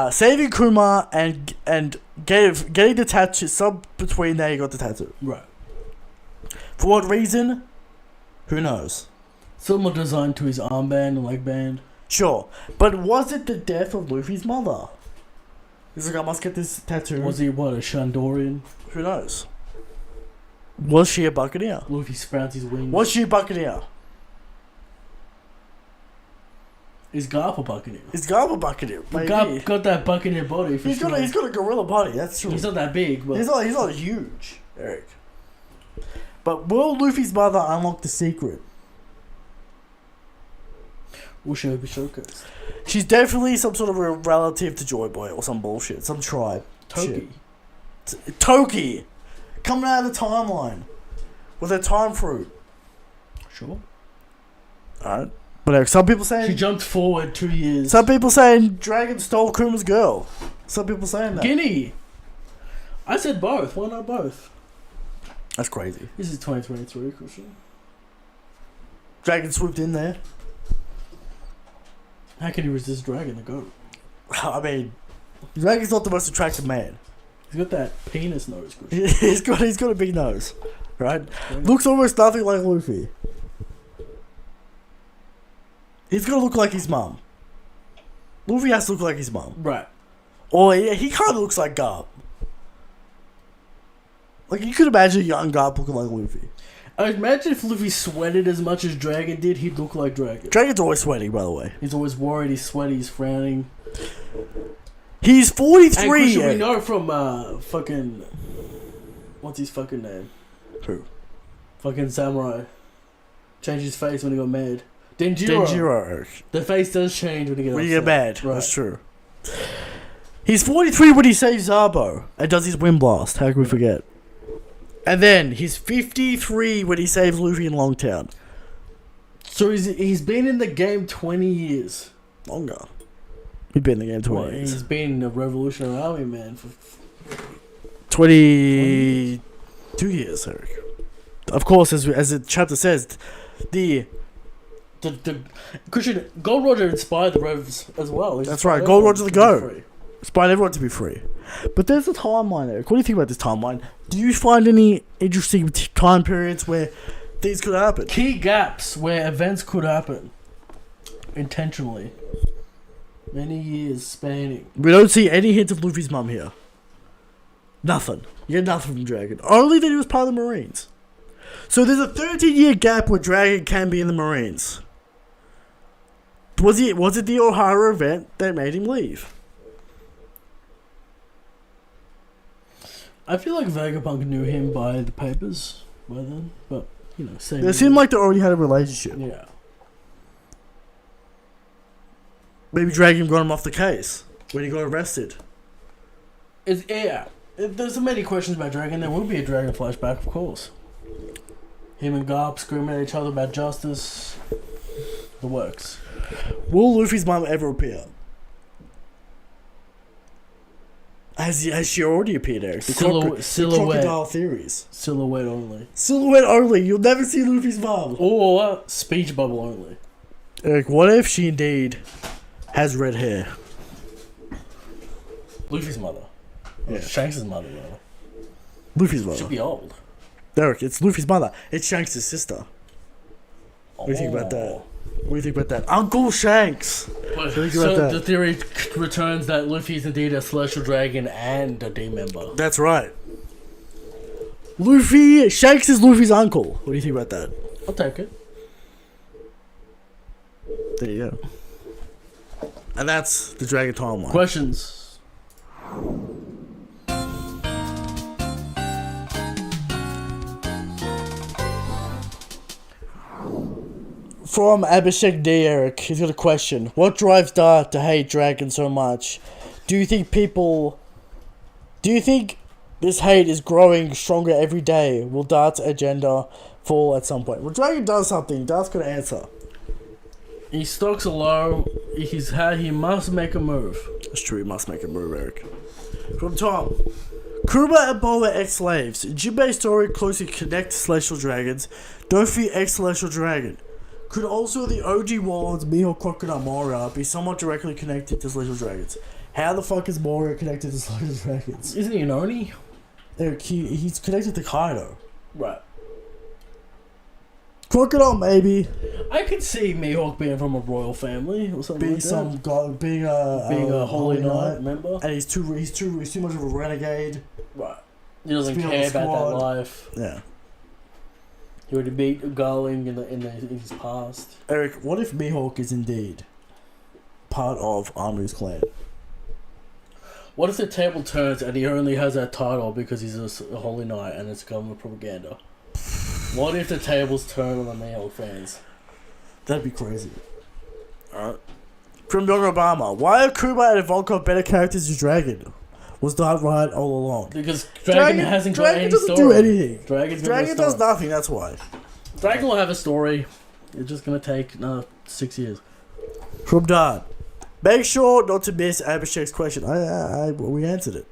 saving Kuma and getting the tattoo, some between there, he got the tattoo. Right. For what reason? Who knows? Similar design to his armband and leg band. Sure, but was it the death of Luffy's mother? He's like, I must get this tattoo. Was he what, a Shandorian? Who knows? Was she a buccaneer? Luffy sprouts his wings. Was she a buccaneer? Is Garp a buccaneer? Is Garp a buccaneer? Maybe. Garp got that buccaneer body for He's sure. got a gorilla body, that's true. He's not that big, but He's not huge, Eric. But will Luffy's mother unlock the secret? will show be showcased. She's definitely some sort of a relative to Joy Boy or some bullshit, some tribe. Toki. Toki! Coming out of the timeline with her time fruit. Sure. Alright. But some people saying... She jumped forward 2 years. Some people saying Dragon stole Kuma's girl. Some people saying that. Ginny! I said both. Why not both? That's crazy. This is 2023, Christian. Dragon swooped in there. How can he resist Dragon, the goat? I mean, Dragon's not the most attractive man. He's got that penis nose, Christian. he's got a big nose, right? Looks almost nothing like Luffy. He's gonna look like his mum. Luffy has to look like his mum. Right. Or he kind of looks like Garp. Like, you could imagine a young Garp looking like Luffy. I imagine if Luffy sweated as much as Dragon did, he'd look like Dragon. Dragon's always sweating, by the way. He's always worried, he's sweaty, he's frowning. He's 43. And Christian, we know from fucking... What's his fucking name? Who? Fucking Samurai. Changed his face when he got mad. Denjiro. Denjiro. The face does change when he gets When you get mad. Right. That's true. He's 43 when he saves Zabo and does his wind blast. How can we forget? And then he's 53 when he saves Luffy in Longtown. So he's been in the game 20 years. Longer. He's been in the game 20 years. He's been a Revolutionary Army man for 22 years, Eric. Of course, as the chapter says, the Christian, Gold Roger inspired the Revs as well. That's right, Gold Roger the Go. Inspired everyone to be free. But there's a timeline, Eric. What do you think about this timeline? Do you find any interesting time periods where things could happen? Key gaps where events could happen intentionally. Many years spanning. We don't see any hint of Luffy's mum here. Nothing. You get nothing from Dragon. Only that he was part of the Marines. So there's a 13-year gap where Dragon can be in the Marines. Was it the O'Hara event that made him leave? I feel like Vegapunk knew him by the papers by then, but you know, same. It seemed like they already had a relationship. Yeah. Maybe Dragon got him off the case when he got arrested. There's so many questions about Dragon. There will be a Dragon flashback, of course. Him and Garp screaming at each other about justice. The works. Will Luffy's mum ever appear? Has she already appeared, Eric? Silhouette. Crocodile theories. Silhouette only. Silhouette only. You'll never see Luffy's mum. Or speech bubble only. Eric, what if she indeed has red hair? Luffy's mother. Yeah. Shanks' mother, though. Luffy's mother. Should be old. Derek, it's Luffy's mother. It's Shanks' sister. What do you think about that? What do you think about that? Uncle Shanks! Well, Think so about that. the theory returns that Luffy is indeed a celestial dragon and a D member. That's right. Luffy, Shanks is Luffy's uncle. What do you think about that? I'll take it. There you go. And that's the Dragon timeline. Questions? From Abhishek D. Eric, he's got a question. What drives Dart to hate Dragon so much? Do you think this hate is growing stronger every day? Will Dart's agenda fall at some point? Well, Dragon does something. Dart's got to answer. He stocks are low. He must make a move. That's true, he must make a move, Eric. From Tom. Kuma and Boba ex-slaves. Jinbei's story closely connect to Celestial Dragons. Dofi ex-Celestial Dragon. Could also the OG Warlords, Mihawk, Crocodile, Moria be somewhat directly connected to Celestial Dragons? How the fuck is Moria connected to Celestial Dragons? Isn't he an Oni? Eric, he's connected to Kaido. Right. Crocodile, maybe. I could see Mihawk being from a royal family or something Being like some that. god, being Being a holy knight, remember? And he's too much of a renegade. Right. He doesn't Speed on care the about that squad. life. Yeah. He would beat Garling in his past. Eric, what if Mihawk is indeed part of Amu's clan? What if the table turns and he only has that title because he's a holy knight and it's government propaganda? What if the tables turn on the Mihawk fans? That'd be crazy. Alright. From Young Obama, why are Kuma and Ivankov better characters than Dragon? Was that right all along? Because Dragon hasn't got any doesn't story. do anything. Dragon does nothing, that's why. Dragon will have a story. It's just gonna take another 6 years. From Dart. Make sure not to miss Abhishek's question. We answered it.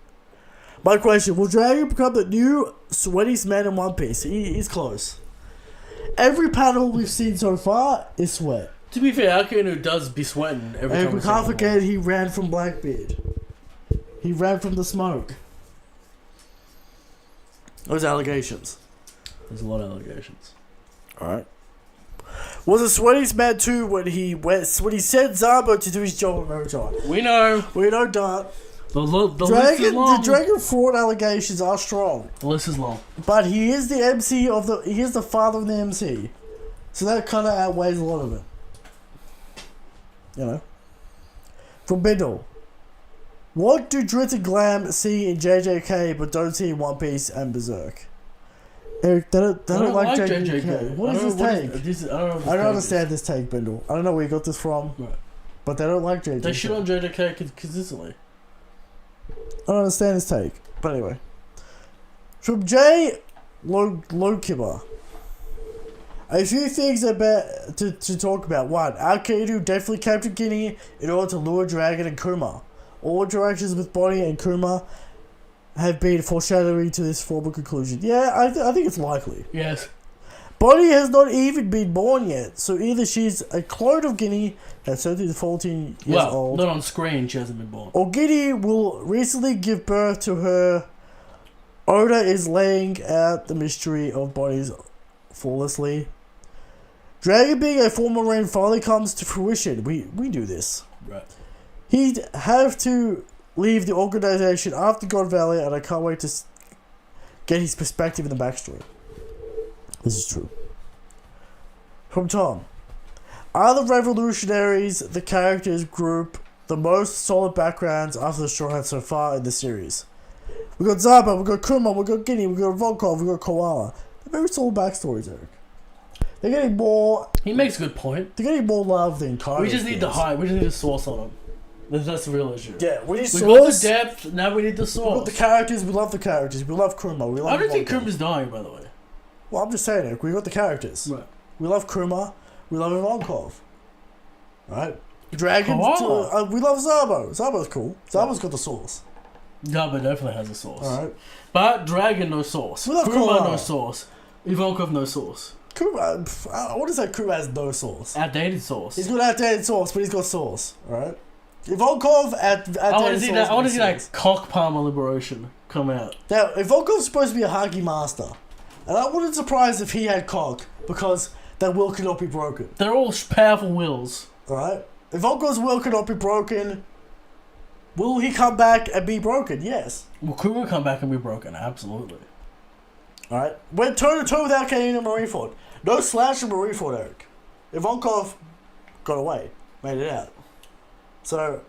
My question, will Dragon become the new sweatiest man in One Piece? He's close. Every panel we've seen so far is sweat. To be fair, Akinu does be sweating every time. And we can't forget he ran from Blackbeard. He ran from the smoke. Those allegations. There's a lot of allegations. Alright. Was the sweatiest man too when he sent Zabo to do his job at Meriton? We know. We know Dart. The list is long. The Dragon fraud allegations are strong. The list is long. But he is the MC he is the father of the MC. So that kinda outweighs a lot of it. You know? From Bindle. What do Drit and Glam see in JJK but don't see in One Piece and Berserk? Eric, they don't like JJK. What is this take? I don't understand this take, Bindle. I don't know where you got this from. Right. But they don't like JJK. They shit on JJK consistently. I don't understand this take. But anyway. From J. Lokima. A few things about to talk about. One, Alkaid definitely captured Ginny in order to lure Dragon and Kuma. All interactions with Bonnie and Kuma have been foreshadowing to this formal conclusion. Yeah, I think it's likely. Yes. Bonnie has not even been born yet, so either she's a clone of Ginny that's 13 to 14 years old. Not on screen, she hasn't been born. Or Ginny will recently give birth to her. Oda is laying out the mystery of Bonnie's flawlessly. Dragon being a former Marine finally comes to fruition. We do this. Right. He'd have to leave the organization after God Valley, and I can't wait to get his perspective in the backstory. This is true. From Tom. Are the Revolutionaries, the characters group, the most solid backgrounds after the Straw Hats so far in the series? We got Zaba, we got Kuma, we got Ginny, we got Volkov, we got Koala. They're very solid backstories, Eric. They're getting more. He makes a good point. They're getting more love than Kaido. We just need the hype. We just need the source on them. That's the real issue. Yeah, we need We source. got the depth. Now we need the We source. got the characters. We love the characters. We love Kuma. We love. I don't think Volkov. Kuma's dying, by the way. Well, I'm just saying, Eric. We got the characters. Right. We love Kuma. We love Ivankov. Right. Dragons. Koala. We love Zabo. Zabo's cool. Zabo's got the source. Zaba definitely has a source. All right. But Dragon, no source. We love Kuma, Koala. no source. Ivankov, no source. Kuma. I want to say Kuma has no source. Outdated source. He's got outdated source, but he's got source. All right. Ivankov at I want to see that. I want to see like like cock palmer liberation come out. Now, Ivankov's supposed to be a hockey master, and I wouldn't surprise if he had cock because that will cannot be broken. They're all powerful wills. All right, Ivankov's will cannot be broken. Will he come back and be broken? Yes. Will Kuma come back and be broken? Absolutely. All right, went toe to toe without getting a Marineford. No slash in Marineford, Eric. Ivankov got away, made it out. So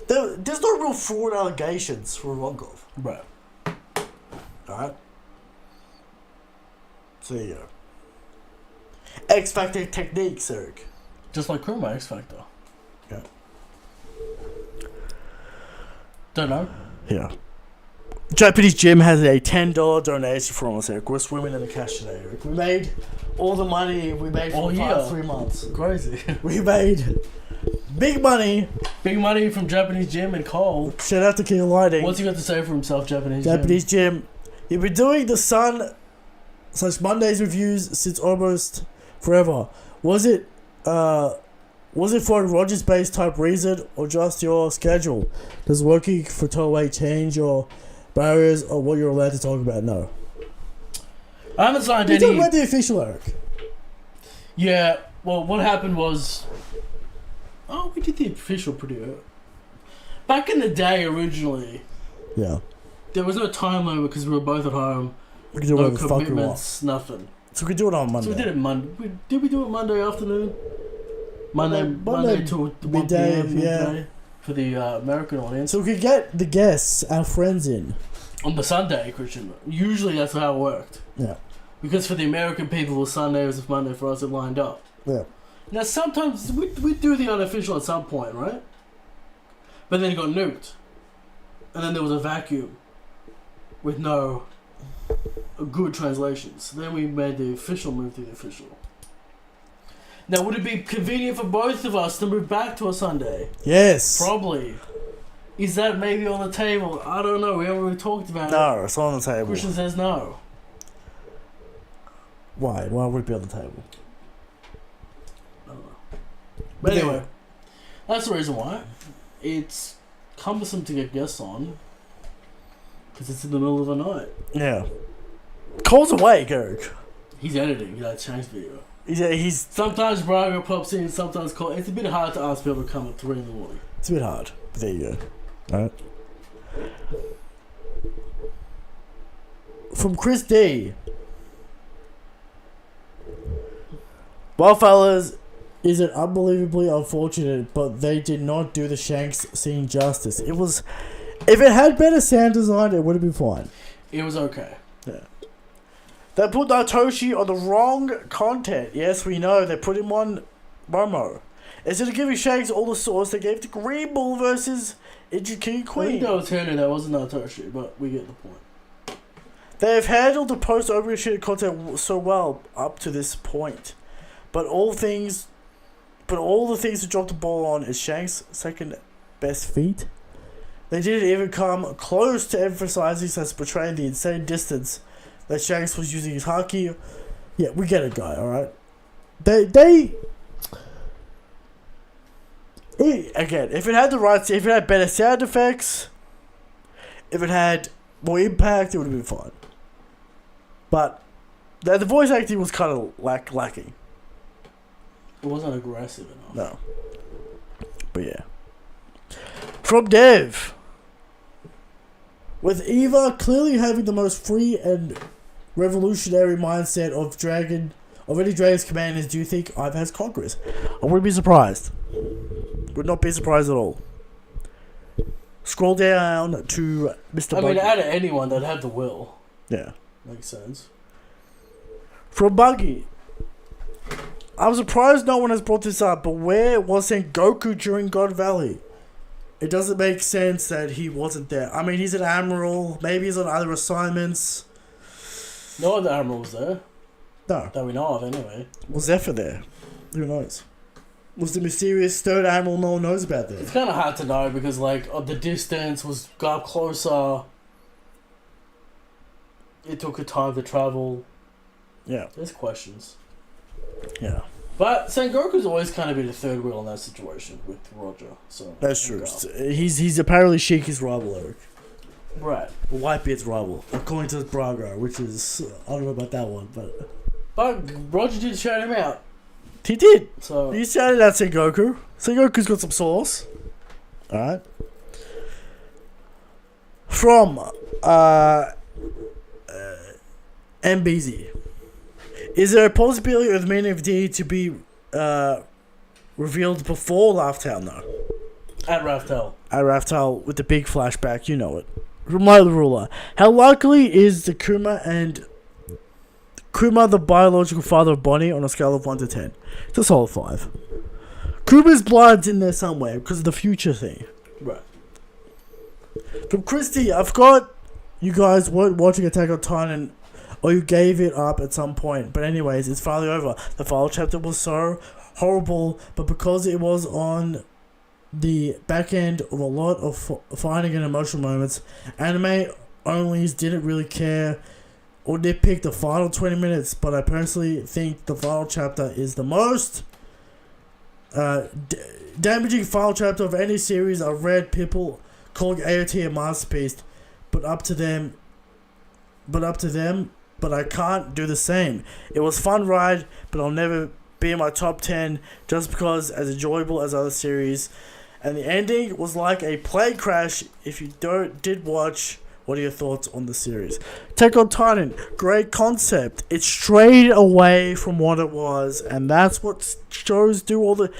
there's no real fraud allegations for Ivankov. Right. Alright. So there you go. X Factor techniques, Eric. Just like Kuma X Factor. Yeah. Don't know. Yeah. Japanese Gym has a $10 donation from us, Eric. We're swimming in the cash today, Eric. We made all the money we made for the past 3 months. Crazy. We made big money. Big money from Japanese Gym and Cole. Shout out to King Lighting. What's he got to say for himself, Japanese Gym? You've been doing the Sun/Mondays reviews since almost forever. Was it for a Rogers-based type reason or just your schedule? Does working for Toei change your barriers or what you're allowed to talk about? No. I haven't signed You're any. talking about the official, Eric. Yeah, well, what happened was... Oh, we did the official pretty early. Back in the day, originally, Yeah. there was no time limit because we were both at home. We can do No whatever the fuck we want. commitments, nothing. So we can do it on Monday. So we did it Monday. Did we do it Monday afternoon? Monday to midday, 1 p.m. yeah. midday for the American audience. So we could get the guests, our friends in. On the Sunday, Christian. Usually that's how it worked. Yeah. Because for the American people, it was Sunday, it was Monday. For us, it lined up. Yeah. Now, sometimes we do the unofficial at some point, right? But then it got nuked. And then there was a vacuum with no good translations. Then we made the official move to the official. Now, would it be convenient for both of us to move back to a Sunday? Yes. Probably. Is that maybe on the table? I don't know. We haven't really talked about it. No, it's on the table. Christian says no. Why? Why would it be on the table? I don't know. But anyway, that's the reason why. It's cumbersome to get guests on because it's in the middle of the night. Yeah. Cole's awake, Eric. He's editing that change video. He's Sometimes Braga pops in, sometimes Cole. It's a bit hard to ask people to come at 3 in the morning. It's a bit hard, but there you go. Alright. From Chris D. Well, fellas, is it unbelievably unfortunate, but they did not do the Shanks scene justice. It was... If it had better sound design, it would have been fine. It was okay. Yeah. They put Natoshi on the wrong content. Yes, we know. They put him on Momo. Instead of giving Shanks all the sauce, they gave to Green Bull versus King I Queen. think that was Turner, that wasn't Natoshi, but we get the point. They have handled the post-overshooting content so well up to this point. But all the things to drop the ball on is Shanks' second best feat. They didn't even come close to emphasizing as portraying the insane distance that Shanks was using his haki. Yeah, we get it, guy. All right. Again, if it had better sound effects, if it had more impact, it would have been fine. But the voice acting was kind of lacking. It wasn't aggressive enough. No. But yeah. From Dev. With Eva clearly having the most free and revolutionary mindset of any Dragon's commanders, do you think Eva has conquerors? I wouldn't be surprised. Would not be surprised at all. Scroll down to Mr. I mean, Buggy. out of anyone that had the will. Yeah. Makes sense. From Buggy. I'm surprised no one has brought this up, but where was Sengoku during God Valley? It doesn't make sense that he wasn't there. I mean, he's an admiral. Maybe he's on other assignments. No other admiral was there. No. That we know of, anyway. Was Zephyr there? Who knows? Was the mysterious third admiral no one knows about there? It's kind of hard to know because, like, the distance was got closer. It took a time to travel. Yeah. There's questions. Yeah. But Sengoku's always kind of been a third wheel in that situation with Roger. So that's true. He's apparently Sheiky's rival, Eric. Right. Whitebeard's rival, according to Braga, which is I don't know about that one, but Roger did shout him out. He did. So he shouted out Sengoku. Sengoku's got some sauce. All right. From MBZ. Is there a possibility of the meaning of D to be revealed before Laughtown, though? At Raftel. At Raftel, with the big flashback, you know it. Remind the ruler. How likely is the Kuma the biological father of Bonnie on a scale of 1 to 10? It's a solid 5. Kuma's blood's in there somewhere because of the future thing. Right. From Christy, I've got you guys weren't watching Attack on Titan, or you gave it up at some point. But anyways, it's finally over. The final chapter was so horrible, but because it was on the back end of a lot of finding and emotional moments, anime onlys didn't really care or nitpick the final 20 minutes. But I personally think the final chapter is the most damaging final chapter of any series I've read. People calling AOT a masterpiece, but up to them. But I can't do the same. It was a fun ride, but I'll never be in my top 10 just because as enjoyable as other series. And the ending was like a plane crash. If you did watch, what are your thoughts on the series? Attack on Titan, great concept. It strayed away from what it was, and that's what shows do all the...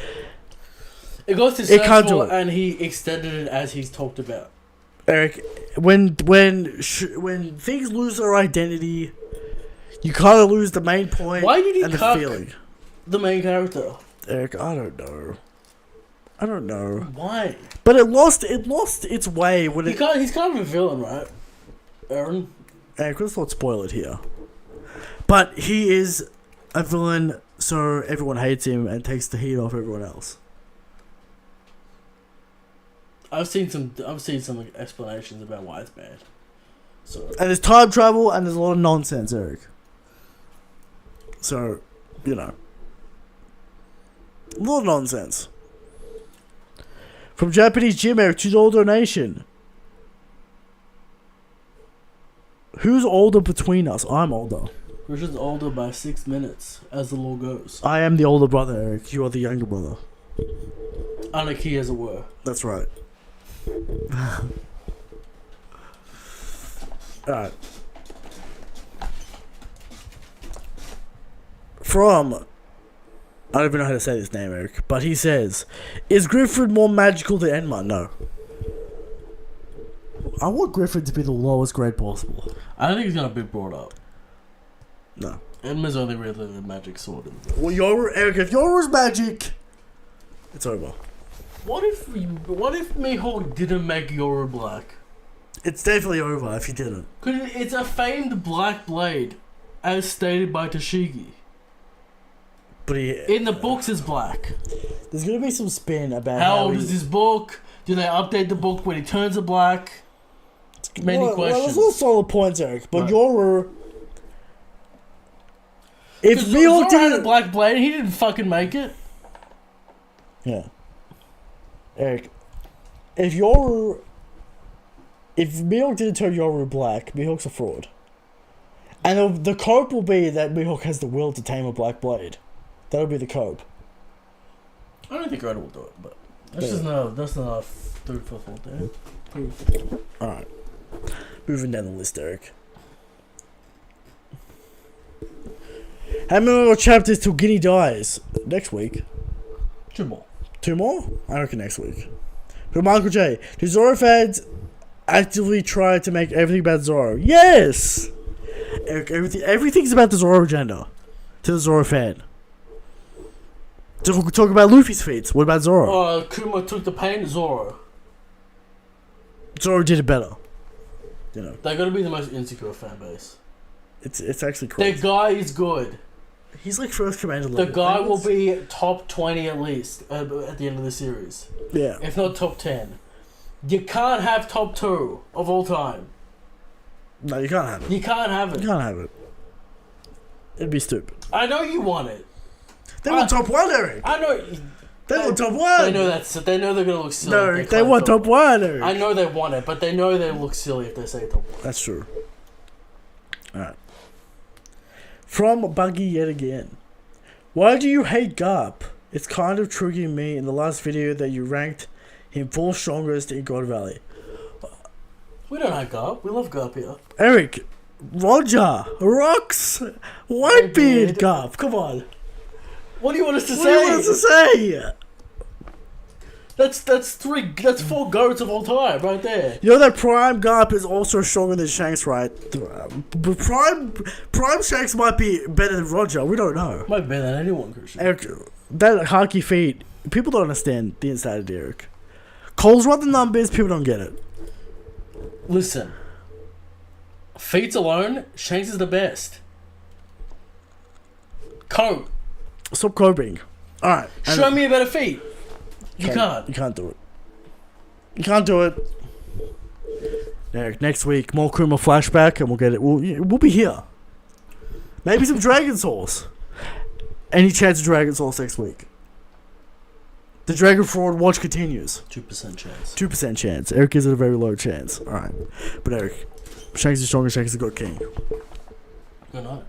It got successful, and he extended it as he's talked about. Eric, when things lose their identity, you kind of lose the main point. Why did he and cut the feeling. The main character? Eric, I don't know. Why? But it lost its way when he's kind of a villain, right, Aaron? Eric, let's not spoil it here. But he is a villain, so everyone hates him and takes the heat off everyone else. I've seen some explanations about why it's bad. So and there's time travel and there's a lot of nonsense, Eric. So, you know, a lot of nonsense. From Japanese Jim, Eric, $2 donation. Who's older between us? I'm older. Richard's older by 6 minutes, as the law goes. I am the older brother, Eric. You are the younger brother. Anarchy, as it were. That's right. Alright. From... I don't even know how to say this name, Eric. But he says, is Griffin more magical than Enma? No. I want Griffin to be the lowest grade possible. I don't think he's going to be brought up. No. Enma's only really the magic sword. Well, Eric, if Yoru's magic, it's over. What if Mihawk didn't make Yoru black? It's definitely over if he didn't. Cause it's a famed black blade, as stated by Toshigi. But in the books, it's black. There's gonna be some spin about how old is his book? Do they update the book when he turns it black? Many questions. Well, there's all solid points, Eric. But right. Yoru, if Mihawk had a black blade, he didn't fucking make it. Yeah. Eric, if Mihawk didn't turn Yoru black, Mihawk's a fraud. And the cope will be that Mihawk has the will to tame a black blade. That'll be the cope. I don't think Oda will do it, but that's not food for thought there. Alright. Moving down the list, Eric. How many more chapters till Ginny dies? Next week. 2 more. 2 more? I reckon next week. From Michael J. Do Zoro fans actively try to make everything about Zoro? Yes! Eric, everything's about the Zoro agenda. To the Zoro fan. Talk about Luffy's feats. What about Zoro? Kuma took the pain to Zoro. Zoro did it better. You know. They're gonna be the most insecure fan base. It's actually cool. The guy is good. He's like first commander level. The guy will be top 20 at least at the end of the series. Yeah. If not top 10. You can't have top 2 of all time. No, you can't have it. You can't have it. You can't have it. It'd be stupid. I know you want it. They want top 1, Eric. I know. They want top 1. They know that's. They know they're gonna look silly. No, they want top 1, Eric. I know they want it, but they know they look silly if they say top 1. That's true. Alright. From Buggy yet again. Why do you hate Garp? It's kind of triggering me in the last video that you ranked him 4th strongest in God Valley. We don't hate Garp. We love Garp here. Eric, Roger, Rocks, Whitebeard, Garp. Come on. What do you want us to say? What do you want us to say? That's 4 goats of all time, right there. You know that Prime Garp is also stronger than Shanks, right? But Prime Shanks might be better than Roger. We don't know. Might be better than anyone, Christian. Eric, that hockey feat, people don't understand the inside of it, Eric. Cole's run the numbers, people don't get it. Listen. Feats alone, Shanks is the best. Cope. Stop coping. Alright. Show me a better feat. You can't. You can't do it. You can't do it. Eric, next week, more Kuma flashback, and we'll get it. We'll be here. Maybe some Dragon Sauce. Any chance of Dragon Sauce next week? The Dragon Fraud watch continues. 2% chance. 2% chance. Eric gives it a very low chance. Alright. But Eric, Shanks is stronger, Shanks is a good king. Good night.